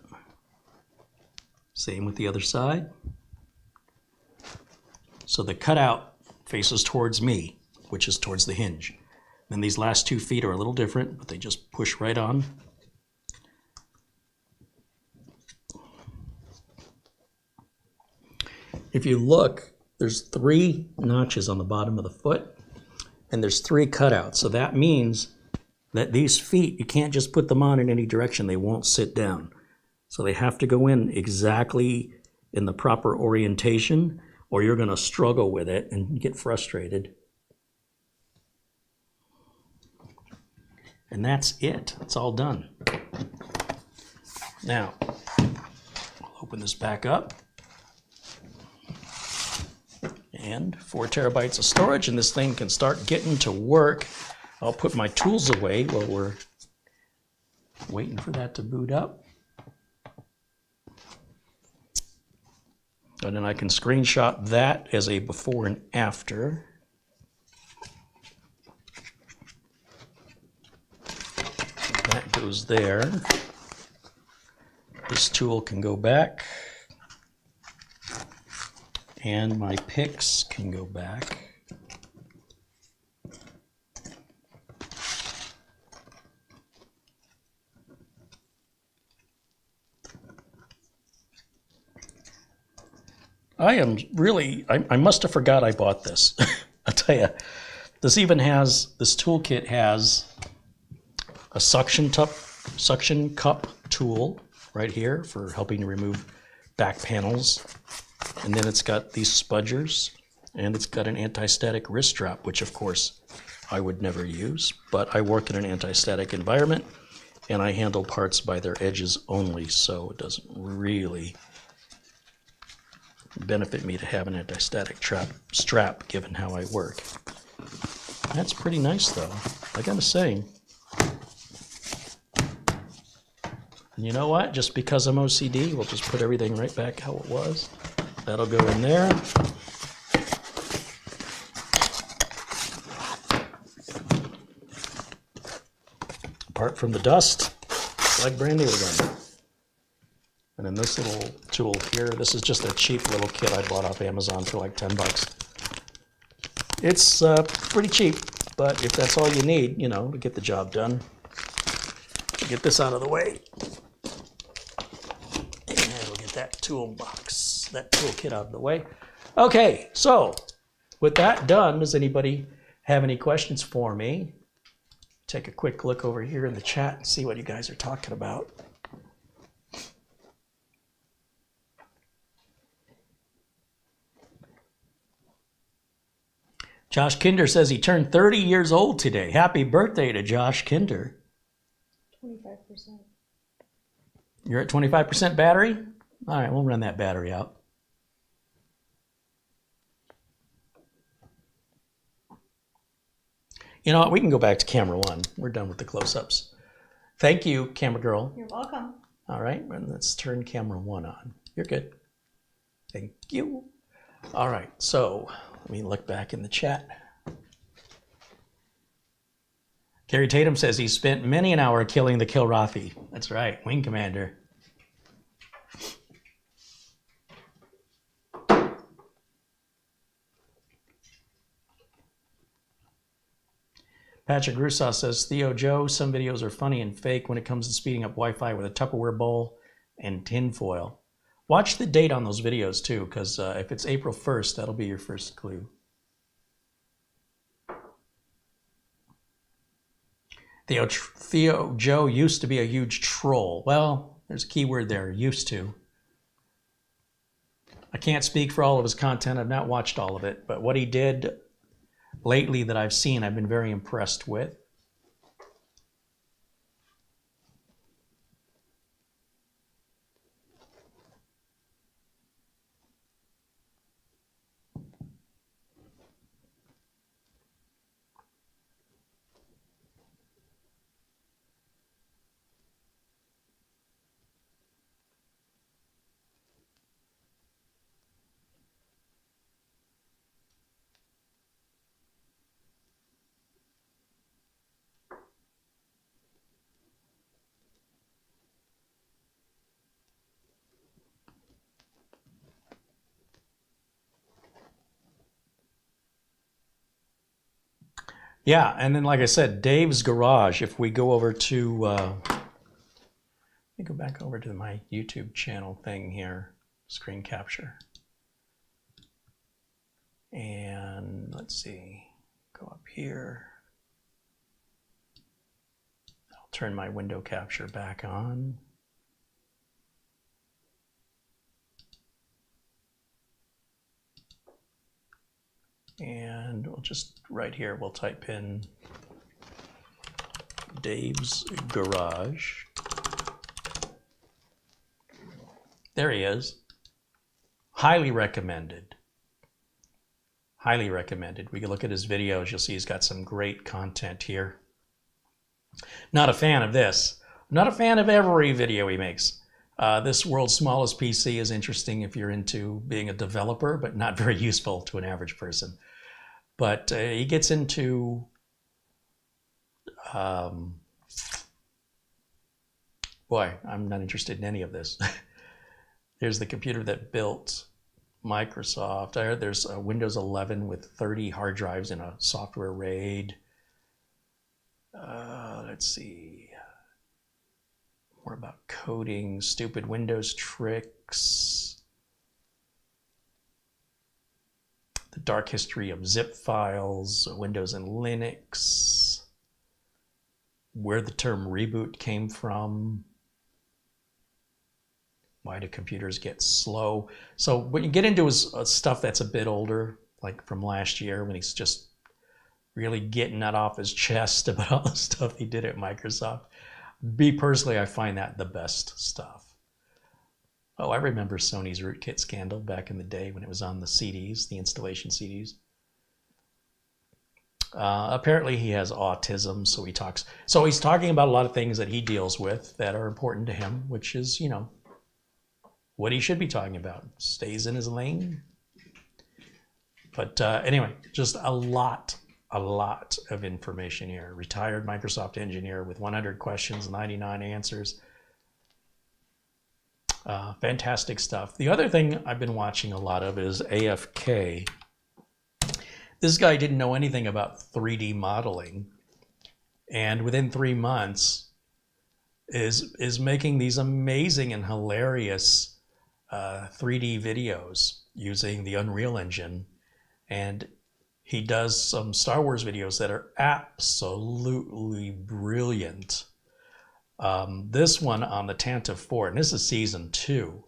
Same with the other side. So the cutout faces towards me, which is towards the hinge. Then these last 2 feet are a little different, but they just push right on. If you look, there's 3 notches on the bottom of the foot, and there's 3 cutouts. So that means that these feet, you can't just put them on in any direction. They won't sit down. So they have to go in exactly in the proper orientation, or you're going to struggle with it and get frustrated. And that's it. It's all done. Now, I'll open this back up. And 4 terabytes of storage, and this thing can start getting to work. I'll put my tools away while we're waiting for that to boot up. And then I can screenshot that as a before and after. That goes there. This tool can go back. And my picks can go back. I must have forgot I bought this. I'll tell you, this toolkit has a suction cup tool right here for helping to remove back panels. And then it's got these spudgers, and it's got an anti-static wrist strap, which of course I would never use, but I work in an anti-static environment, and I handle parts by their edges only, so it doesn't really benefit me to have an anti-static strap given how I work. That's pretty nice though, I gotta say. And you know what? Just because I'm OCD, we'll just put everything right back how it was. That'll go in there. Apart from the dust, like brand new again. And then this little tool here, this is just a cheap little kit I bought off Amazon for like 10 bucks. It's pretty cheap, but if that's all you need, you know, to get the job done. Get this out of the way. And we'll get that toolbox, that toolkit out of the way. Okay, so with that done, does anybody have any questions for me? Take a quick look over here in the chat and see what you guys are talking about. Josh Kinder says he turned 30 years old today. Happy birthday to Josh Kinder. 25%. You're at 25% battery? All right, we'll run that battery out. You know what? We can go back to camera one. We're done with the close-ups. Thank you, camera girl. You're welcome. All right, and let's turn camera one on. You're good. Thank you. All right, so let me look back in the chat. Gary Tatum says he spent many an hour killing the Kilrathi. That's right, Wing Commander. Patrick Rusaw says, Theo Joe, some videos are funny and fake when it comes to speeding up Wi-Fi with a Tupperware bowl and tinfoil. Watch the date on those videos too, because if it's April 1st, that'll be your first clue. Theo Joe used to be a huge troll. Well, there's a key word there, used to. I can't speak for all of his content. I've not watched all of it, but what he did lately that I've seen, I've been very impressed with. Yeah, and then like I said, Dave's Garage, if we go over to, let me go back over to my YouTube channel thing here, screen capture. And let's see, go up here. I'll turn my window capture back on. And we'll just, right here, we'll type in Dave's Garage. There he is. Highly recommended. Highly recommended. We can look at his videos. You'll see he's got some great content here. Not a fan of this. Not a fan of every video he makes. This world's smallest PC is interesting if you're into being a developer, but not very useful to an average person. But he gets into boy, I'm not interested in any of this. There's the computer that built Microsoft. I heard there's a Windows 11 with 30 hard drives in a software RAID. Let's see. More about coding, stupid Windows tricks. The dark history of zip files, Windows and Linux. Where the term reboot came from. Why do computers get slow? So when you get into his stuff that's a bit older, like from last year when he's just really getting that off his chest about all the stuff he did at Microsoft. Me personally, I find that the best stuff. Oh, I remember Sony's rootkit scandal back in the day when it was on the CDs, the installation CDs. Apparently he has autism, so he talks. So he's talking about a lot of things that he deals with that are important to him, which is, you know, what he should be talking about. Stays in his lane. But anyway, just a lot of information here. Retired Microsoft engineer with 100 questions, 99 answers. Fantastic stuff. The other thing I've been watching a lot of is AFK. This guy didn't know anything about 3D modeling, and within 3 months is making these amazing and hilarious 3D videos using the Unreal Engine. And he does some Star Wars videos that are absolutely brilliant. This one on the Tantive 4, and this is season 2,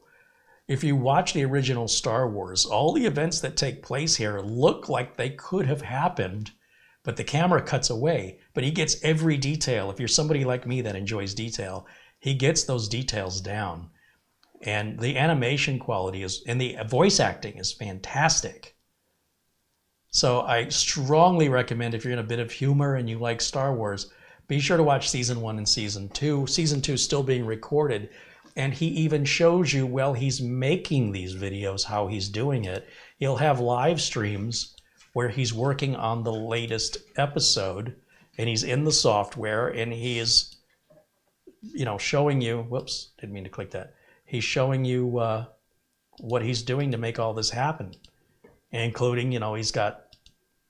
if you watch the original Star Wars, all the events that take place here look like they could have happened, but the camera cuts away. But he gets every detail. If you're somebody like me that enjoys detail, he gets those details down. And the animation quality is, and the voice acting is fantastic. So I strongly recommend, if you're in a bit of humor and you like Star Wars, be sure to watch season 1 and season 2. Season 2 is still being recorded. And he even shows you while he's making these videos how he's doing it. He'll have live streams where he's working on the latest episode, and he's in the software, and he is, you know, showing you, whoops, didn't mean to click that. He's showing you what he's doing to make all this happen, including, you know, he's got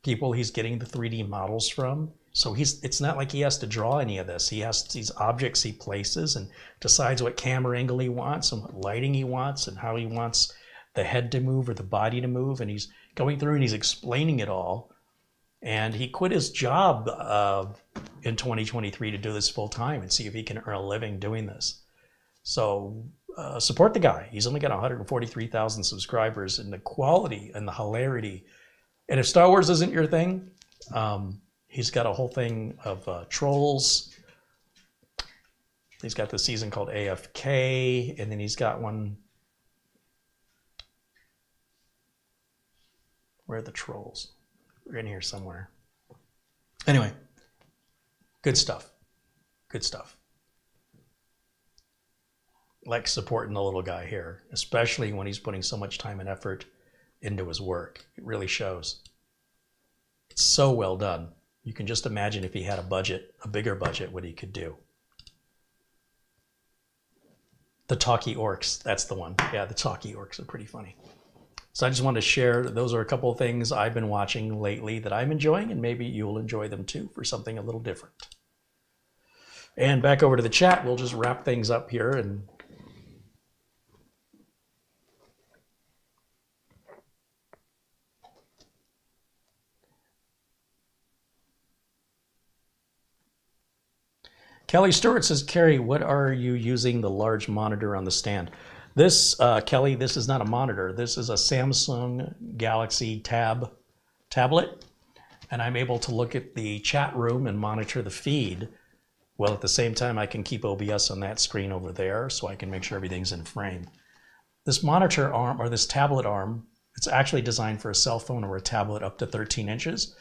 people he's getting the 3D models from. So it's not like he has to draw any of this. He has these objects he places and decides what camera angle he wants and what lighting he wants and how he wants the head to move or the body to move. And he's going through and he's explaining it all. And he quit his job in 2023 to do this full time and see if he can earn a living doing this. So support the guy. He's only got 143,000 subscribers, and the quality and the hilarity. And if Star Wars isn't your thing, he's got a whole thing of trolls. He's got the season called AFK, and then he's got one. Where are the trolls? They're in here somewhere. Anyway, good stuff. Good stuff. Like supporting the little guy here, especially when he's putting so much time and effort into his work. It really shows. It's so well done. You can just imagine if he had a budget, a bigger budget, what he could do. The talkie orcs, that's the one. Yeah, the talkie orcs are pretty funny. So I just wanted to share, those are a couple of things I've been watching lately that I'm enjoying, and maybe you'll enjoy them too for something a little different. And back over to the chat, we'll just wrap things up here. And Kelly Stewart says, Carrie, what are you using the large monitor on the stand? This, Kelly, this is not a monitor. This is a Samsung Galaxy tablet. And I'm able to look at the chat room and monitor the feed. Well, at the same time, I can keep OBS on that screen over there so I can make sure everything's in frame. This monitor arm, or this tablet arm, it's actually designed for a cell phone or a tablet up to 13 inches.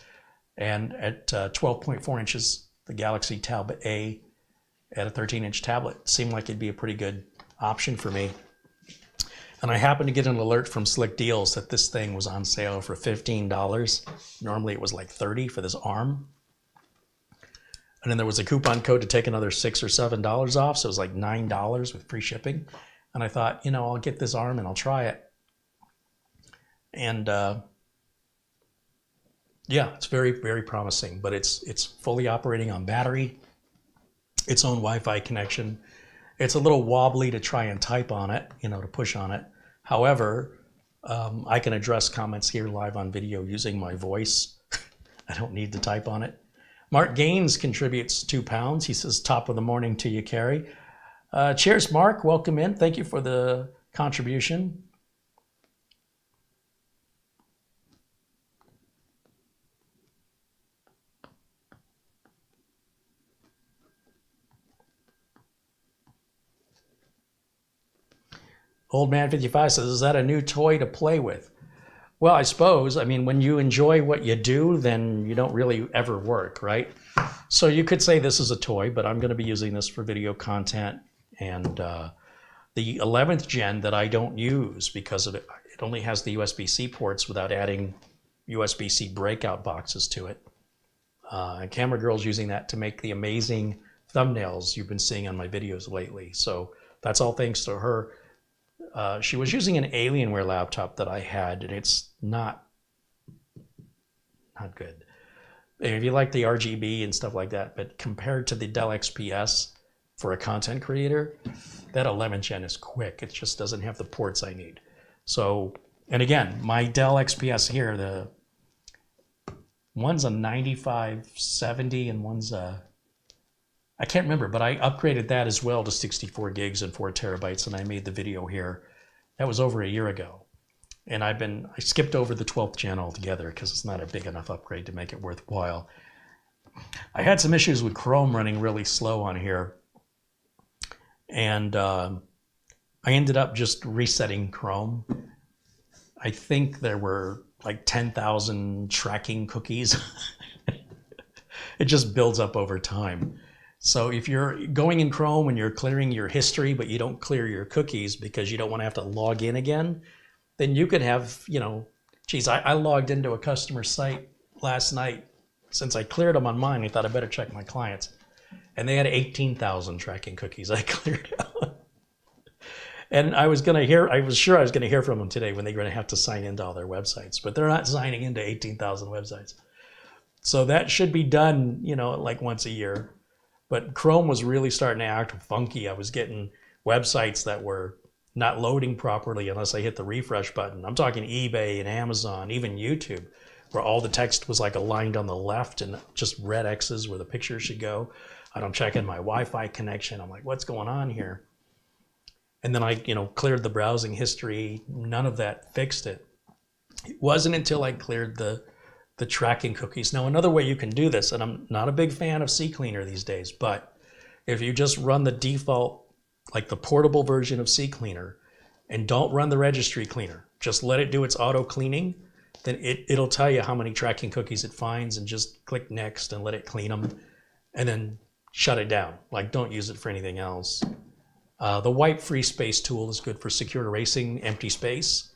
And at 12.4 inches, the Galaxy Tab A at a 13-inch tablet seemed like it'd be a pretty good option for me. And I happened to get an alert from Slick Deals that this thing was on sale for $15. Normally it was like $30 for this arm. And then there was a coupon code to take another $6 or $7 off, so it was like $9 with free shipping. And I thought, you know, I'll get this arm and I'll try it. And yeah, it's very, very promising, but it's fully operating on battery, its own Wi-Fi connection. It's a little wobbly to try and type on it, you know, to push on it. However, I can address comments here live on video using my voice. I don't need to type on it. Mark Gaines contributes £2. He says, top of the morning to you, Carrie. Cheers, Mark. Welcome in. Thank you for the contribution. Old Man 55 says, is that a new toy to play with? Well, I suppose. I mean, when you enjoy what you do, then you don't really ever work, right? So you could say this is a toy, but I'm going to be using this for video content. And the 11th gen that I don't use because of it, it only has the USB-C ports without adding USB-C breakout boxes to it. And Camera Girl's using that to make the amazing thumbnails you've been seeing on my videos lately. So that's all thanks to her. She was using an Alienware laptop that I had, and it's not good. And if you like the RGB and stuff like that, but compared to the Dell XPS for a content creator, that 11th gen is quick. It just doesn't have the ports I need. So, and again, my Dell XPS here, the one's a 9570 and one's a, I can't remember, but I upgraded that as well to 64 gigs and 4 terabytes, and I made the video here That was over a year ago. And I skipped over the 12th channel altogether because it's not a big enough upgrade to make it worthwhile. I had some issues with Chrome running really slow on here. And I ended up just resetting Chrome. I think there were like 10,000 tracking cookies. It just builds up over time. So if you're going in Chrome and you're clearing your history, but you don't clear your cookies because you don't want to have to log in again, then you could have, you know, geez, I logged into a customer site last night. Since I cleared them on mine, I thought I better check my clients. And they had 18,000 tracking cookies I cleared out. And I was sure I was going to hear from them today when they're going to have to sign into all their websites, but they're not signing into 18,000 websites. So that should be done, you know, like once a year. But Chrome was really starting to act funky. I was getting websites that were not loading properly unless I hit the refresh button. I'm talking eBay and Amazon, even YouTube, where all the text was like aligned on the left and just red X's where the picture should go. And I'm checking my Wi-Fi connection. I'm like, what's going on here? And then I, you know, cleared the browsing history. None of that fixed it. It wasn't until I cleared the tracking cookies. Now, another way you can do this, and I'm not a big fan of CCleaner these days, but if you just run the default, like the portable version of CCleaner, and don't run the registry cleaner, just let it do its auto cleaning, then it'll tell you how many tracking cookies it finds, and just click next and let it clean them, and then shut it down. Like, don't use it for anything else. The wipe free space tool is good for secure erasing empty space.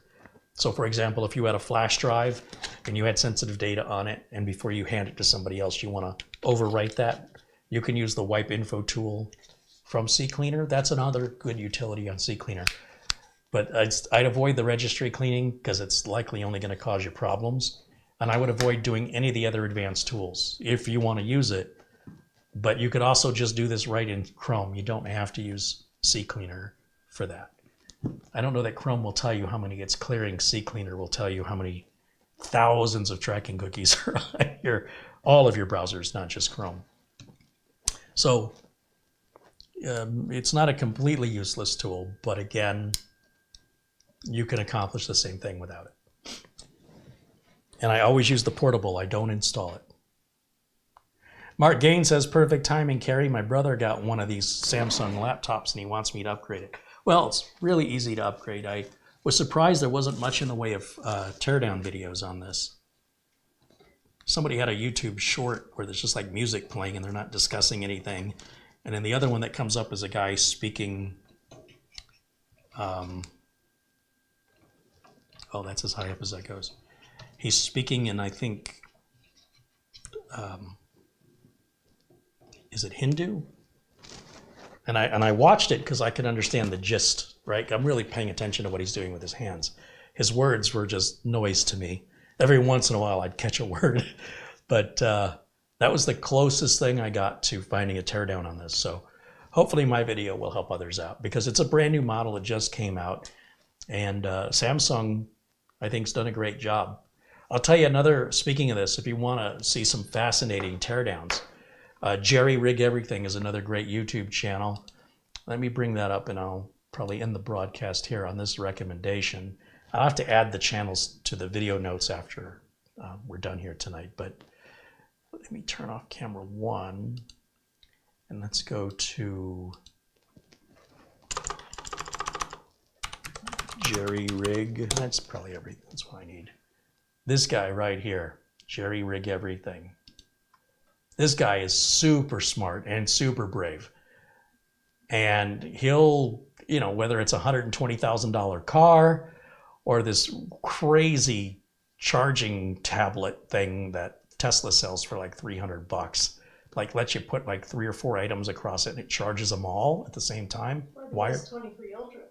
So for example, if you had a flash drive and you had sensitive data on it, and before you hand it to somebody else, you want to overwrite that, you can use the wipe info tool from CCleaner. That's another good utility on CCleaner. But I'd avoid the registry cleaning because it's likely only going to cause you problems. And I would avoid doing any of the other advanced tools if you want to use it. But you could also just do this right in Chrome. You don't have to use CCleaner for that. I don't know that Chrome will tell you how many it's clearing. CCleaner will tell you how many thousands of tracking cookies are on all of your browsers, not just Chrome. So it's not a completely useless tool, but again, you can accomplish the same thing without it. And I always use the portable. I don't install it. Mark Gain says, perfect timing, Carrie. My brother got one of these Samsung laptops and he wants me to upgrade it. Well, it's really easy to upgrade. I was surprised there wasn't much in the way of teardown videos on this. Somebody had a YouTube short where there's just like music playing and they're not discussing anything. And then the other one that comes up is a guy speaking. Oh, that's as high up as that goes. He's speaking in, I think, is it Hindu? And I watched it because I could understand the gist, right? I'm really paying attention to what he's doing with his hands. His words were just noise to me. Every once in a while I'd catch a word. But that was the closest thing I got to finding a teardown on this. So hopefully my video will help others out because it's a brand new model. It just came out. And Samsung, I think, has done a great job. I'll tell you another, speaking of this, if you want to see some fascinating teardowns, Jerry Rig Everything is another great YouTube channel. Let me bring that up and I'll probably end the broadcast here on this recommendation. I'll have to add the channels to the video notes after we're done here tonight, but let me turn off camera 1 and let's go to Jerry Rig. That's probably everything. That's what I need. This guy right here, Jerry Rig Everything. This guy is super smart and super brave. And he'll, you know, whether it's a $120,000 car or this crazy charging tablet thing that Tesla sells for like $300, like lets you put like 3 or 4 items across it and it charges them all at the same time. Or the S23 Ultra,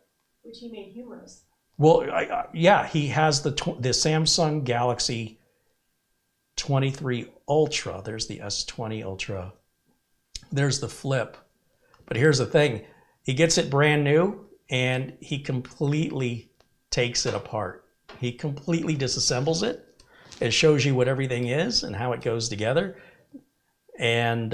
which he made humorous. Well, yeah, he has the Samsung Galaxy 23 Ultra. There's the S20 Ultra. There's the Flip. But here's the thing. He gets it brand new and he completely takes it apart. He completely disassembles it. It shows you what everything is and how it goes together. And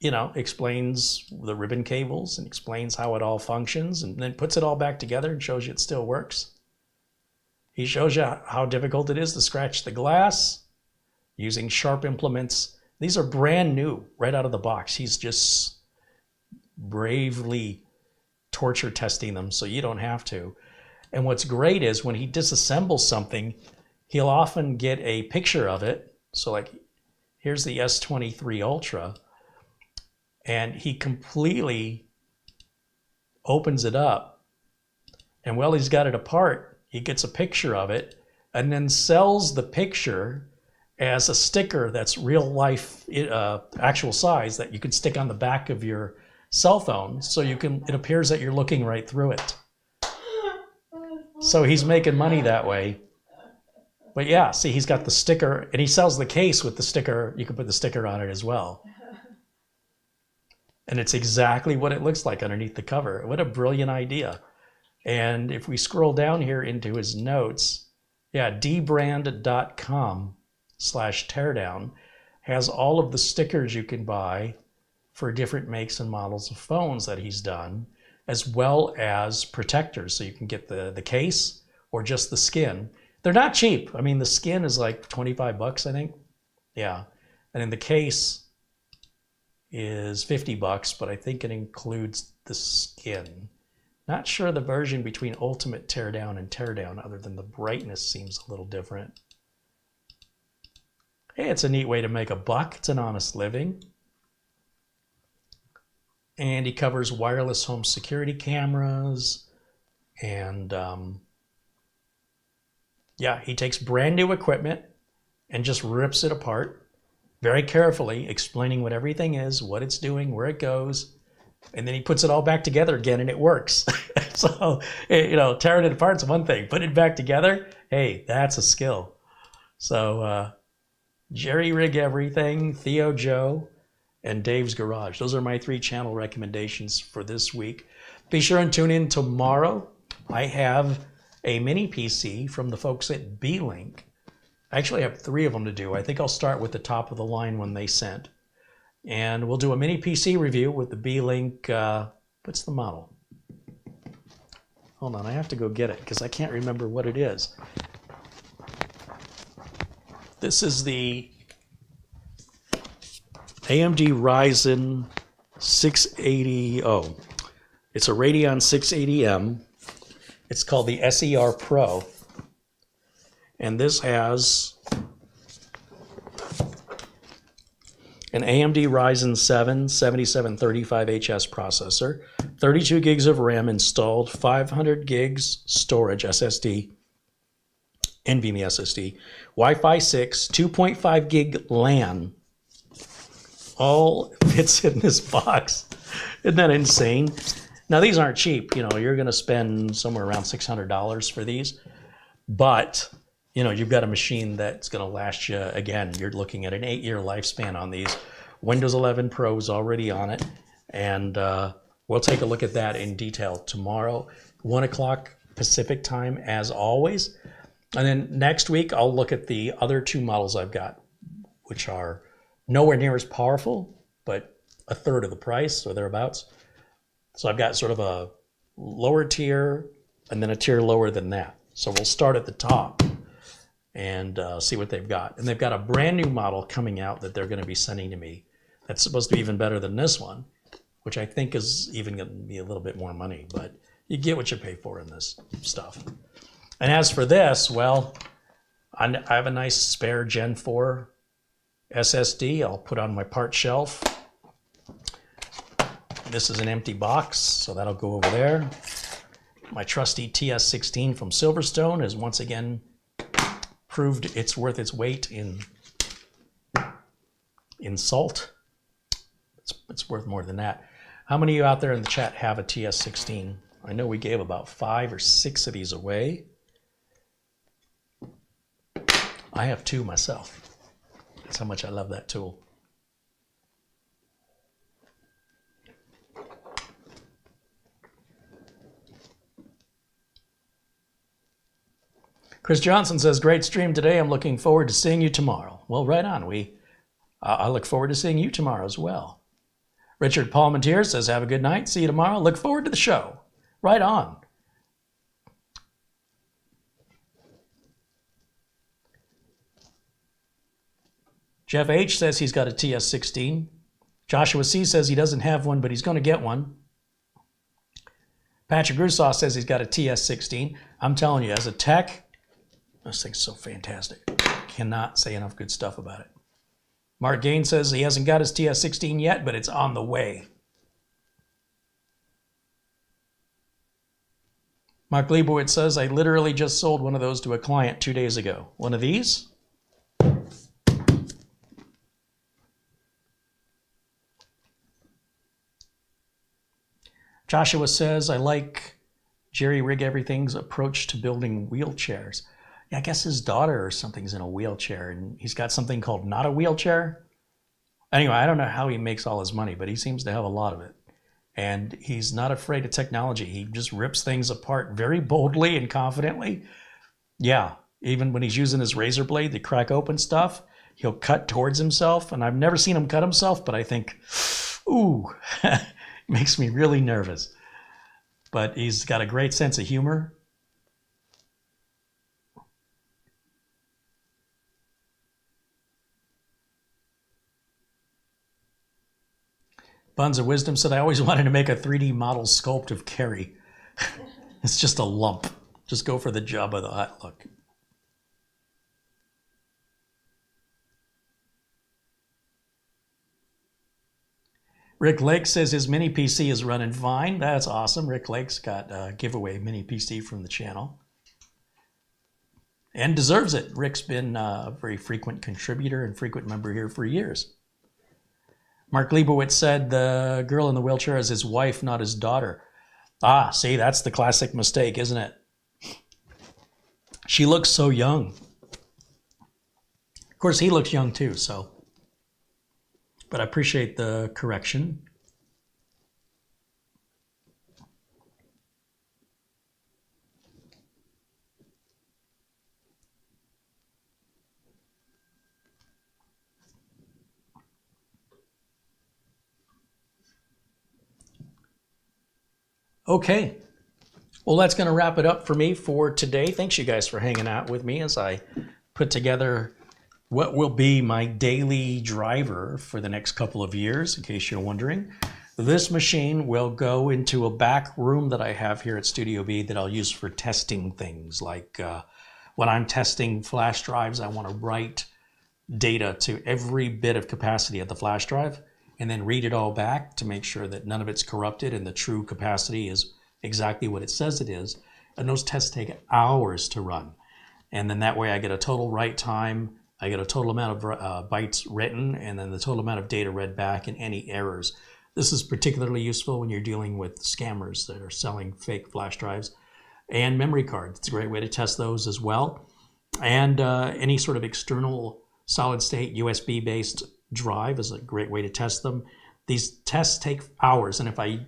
explains the ribbon cables and explains how it all functions, and then puts it all back together and shows you it still works. He shows you how difficult it is to scratch the glass using sharp implements. These are brand new right out of the box. He's just bravely torture testing them so you don't have to. And what's great is when he disassembles something, he'll often get a picture of it. So like, here's the S23 Ultra, and he completely opens it up. And while he's got it apart, he gets a picture of it and then sells the picture as a sticker that's real life, actual size, that you can stick on the back of your cell phone, so it appears that you're looking right through it. So he's making money that way. But yeah, see, he's got the sticker, and he sells the case with the sticker. You can put the sticker on it as well. And it's exactly what it looks like underneath the cover. What a brilliant idea. And if we scroll down here into his notes, yeah, dbrand.com/teardown has all of the stickers you can buy for different makes and models of phones that he's done, as well as protectors. So you can get the case or just the skin. They're not cheap. I mean, the skin is like 25 bucks, I think. Yeah. And then the case is 50 bucks, but I think it includes the skin. Not sure the version between Ultimate Teardown and Teardown, other than the brightness seems a little different. Hey, it's a neat way to make a buck. It's an honest living. And he covers wireless home security cameras. And yeah, he takes brand new equipment and just rips it apart very carefully, explaining what everything is, what it's doing, where it goes. And then he puts it all back together again, and it works. So, tearing it apart is one thing. Putting it back together, hey, that's a skill. So, Jerry Rig Everything, Theo Joe, and Dave's Garage. Those are my 3 channel recommendations for this week. Be sure and tune in tomorrow. I have a mini PC from the folks at B-Link. I actually have 3 of them to do. I think I'll start with the top of the line one they sent. And we'll do a mini PC review with the B-Link, what's the model? Hold on, I have to go get it because I can't remember what it is. This is the AMD Ryzen 680, it's a Radeon 680M. It's called the SER Pro. And this has an AMD Ryzen 7 7735HS processor, 32 gigs of RAM installed, 500 gigs storage SSD, NVMe SSD, Wi-Fi 6, 2.5 gig LAN. All fits in this box. Isn't that insane? Now, these aren't cheap. You're going to spend somewhere around $600 for these. But, you've got a machine that's going to last you, again, you're looking at an 8-year lifespan on these. Windows 11 Pro is already on it. And we'll take a look at that in detail tomorrow, 1 o'clock Pacific time, as always. And then next week, I'll look at the other 2 models I've got, which are nowhere near as powerful, but a third of the price or thereabouts. So I've got sort of a lower tier and then a tier lower than that. So we'll start at the top and see what they've got. And they've got a brand new model coming out that they're going to be sending to me. That's supposed to be even better than this one, which I think is even going to be a little bit more money, but you get what you pay for in this stuff. And as for this, well, I have a nice spare Gen 4 SSD I'll put on my part shelf. This is an empty box, so that'll go over there. My trusty TS16 from Silverstone has once again proved it's worth its weight in salt. It's worth more than that. How many of you out there in the chat have a TS16? I know we gave about 5 or 6 of these away. I have 2 myself. That's how much I love that tool. Chris Johnson says, great stream today. I'm looking forward to seeing you tomorrow. Well, right on. I look forward to seeing you tomorrow as well. Richard Palmentier says, have a good night. See you tomorrow. Look forward to the show. Right on. Jeff H says he's got a TS16. Joshua C says he doesn't have one, but he's going to get one. Patrick Grusaw says he's got a TS16. I'm telling you, as a tech, this thing's so fantastic. Cannot say enough good stuff about it. Mark Gaines says he hasn't got his TS16 yet, but it's on the way. Mark Leibowitz says, I literally just sold one of those to a client 2 days ago. One of these? Joshua says, I like Jerry Rig Everything's approach to building wheelchairs. Yeah, I guess his daughter or something's in a wheelchair, and he's got something called Not a Wheelchair. Anyway, I don't know how he makes all his money, but he seems to have a lot of it. And he's not afraid of technology. He just rips things apart very boldly and confidently. Yeah, even when he's using his razor blade to crack open stuff, he'll cut towards himself. And I've never seen him cut himself, but I think, ooh, makes me really nervous. But he's got a great sense of humor. Buns of Wisdom said, I always wanted to make a 3D model sculpt of Carrie. It's just a lump. Just go for the Jabba the Hutt look. Rick Lake says his mini PC is running fine. That's awesome. Rick Lake's got a giveaway mini PC from the channel. And deserves it. Rick's been a very frequent contributor and frequent member here for years. Mark Leibowitz said the girl in the wheelchair is his wife, not his daughter. Ah, see, that's the classic mistake, isn't it? She looks so young. Of course, he looks young too, so. But I appreciate the correction. Okay. Well, that's going to wrap it up for me for today. Thanks you guys for hanging out with me as I put together what will be my daily driver for the next couple of years, in case you're wondering. This machine will go into a back room that I have here at Studio B that I'll use for testing things. Like when I'm testing flash drives, I want to write data to every bit of capacity of the flash drive and then read it all back to make sure that none of it's corrupted and the true capacity is exactly what it says it is. And those tests take hours to run. And then that way I get a total write time, I get a total amount of bytes written, and then the total amount of data read back and any errors. This is particularly useful when you're dealing with scammers that are selling fake flash drives and memory cards. It's a great way to test those as well. And any sort of external solid state USB based drive is a great way to test them. These tests take hours. And if I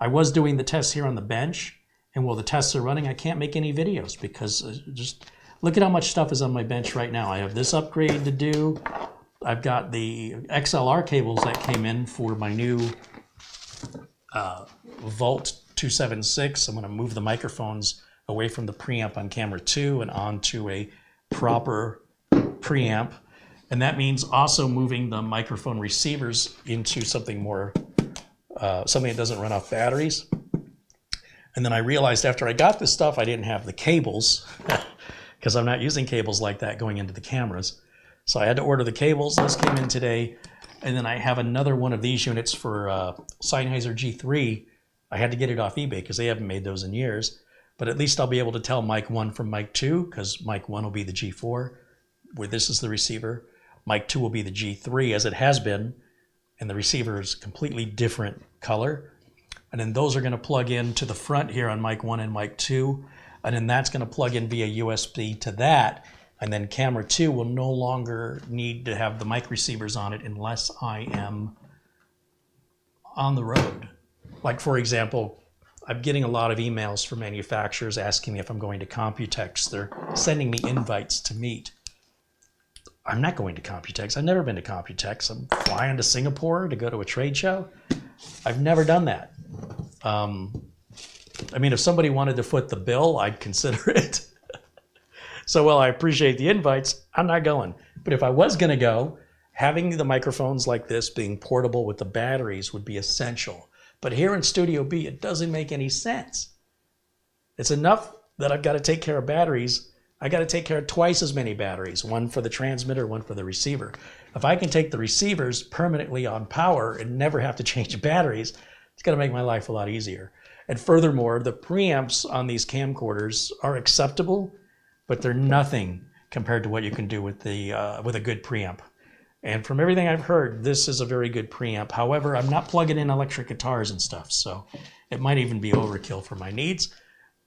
was doing the tests here on the bench and while the tests are running, I can't make any videos because just look at how much stuff is on my bench right now. I have this upgrade to do. I've got the XLR cables that came in for my new Volt 276. I'm going to move the microphones away from the preamp on camera 2 and onto a proper preamp. And that means also moving the microphone receivers into something more, something that doesn't run off batteries. And then I realized after I got this stuff, I didn't have the cables because I'm not using cables like that going into the cameras. So I had to order the cables. Those came in today. And then I have another one of these units for Sennheiser G3. I had to get it off eBay because they haven't made those in years. But at least I'll be able to tell mic 1 from mic 2 because mic 1 will be the G4, where this is the receiver. Mic 2 will be the G3 as it has been, and the receiver is a completely different color. And then those are going to plug in to the front here on mic 1 and mic 2, and then that's going to plug in via USB to that. And then camera 2 will no longer need to have the mic receivers on it unless I am on the road. Like for example, I'm getting a lot of emails from manufacturers asking me if I'm going to Computex. They're sending me invites to meet. I'm not going to Computex. I've never been to Computex. I'm flying to Singapore to go to a trade show. I've never done that. I mean, if somebody wanted to foot the bill, I'd consider it. So while I appreciate the invites, I'm not going. But if I was going to go, having the microphones like this being portable with the batteries would be essential. But here in Studio B, it doesn't make any sense. It's enough that I've got to take care of batteries. I got to take care of twice as many batteries, one for the transmitter, one for the receiver. If I can take the receivers permanently on power and never have to change batteries, it's going to make my life a lot easier. And furthermore, the preamps on these camcorders are acceptable, but they're nothing compared to what you can do with a good preamp. And from everything I've heard, this is a very good preamp. However, I'm not plugging in electric guitars and stuff, so it might even be overkill for my needs.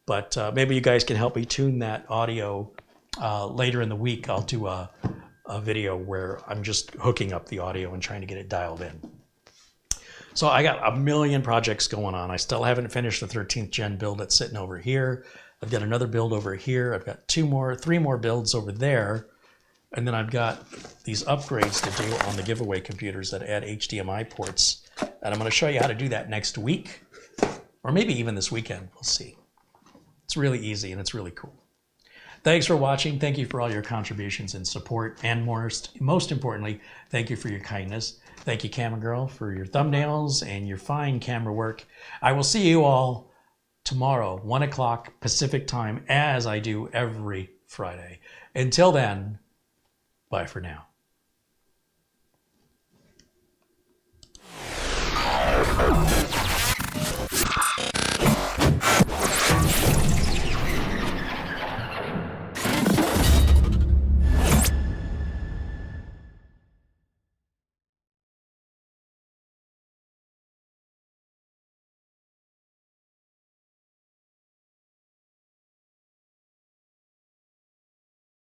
But maybe you guys can help me tune that audio later in the week. I'll do a video where I'm just hooking up the audio and trying to get it dialed in. So I got a million projects going on. I still haven't finished the 13th gen build that's sitting over here. I've got another build over here. I've got three more builds over there. And then I've got these upgrades to do on the giveaway computers that add HDMI ports. And I'm going to show you how to do that next week, or maybe even this weekend. We'll see. It's really easy and it's really cool. Thanks for watching. Thank you for all your contributions and support. And most importantly, thank you for your kindness. Thank you, Camera Girl, for your thumbnails and your fine camera work. I will see you all tomorrow, 1 o'clock Pacific time, as I do every Friday. Until then, bye for now.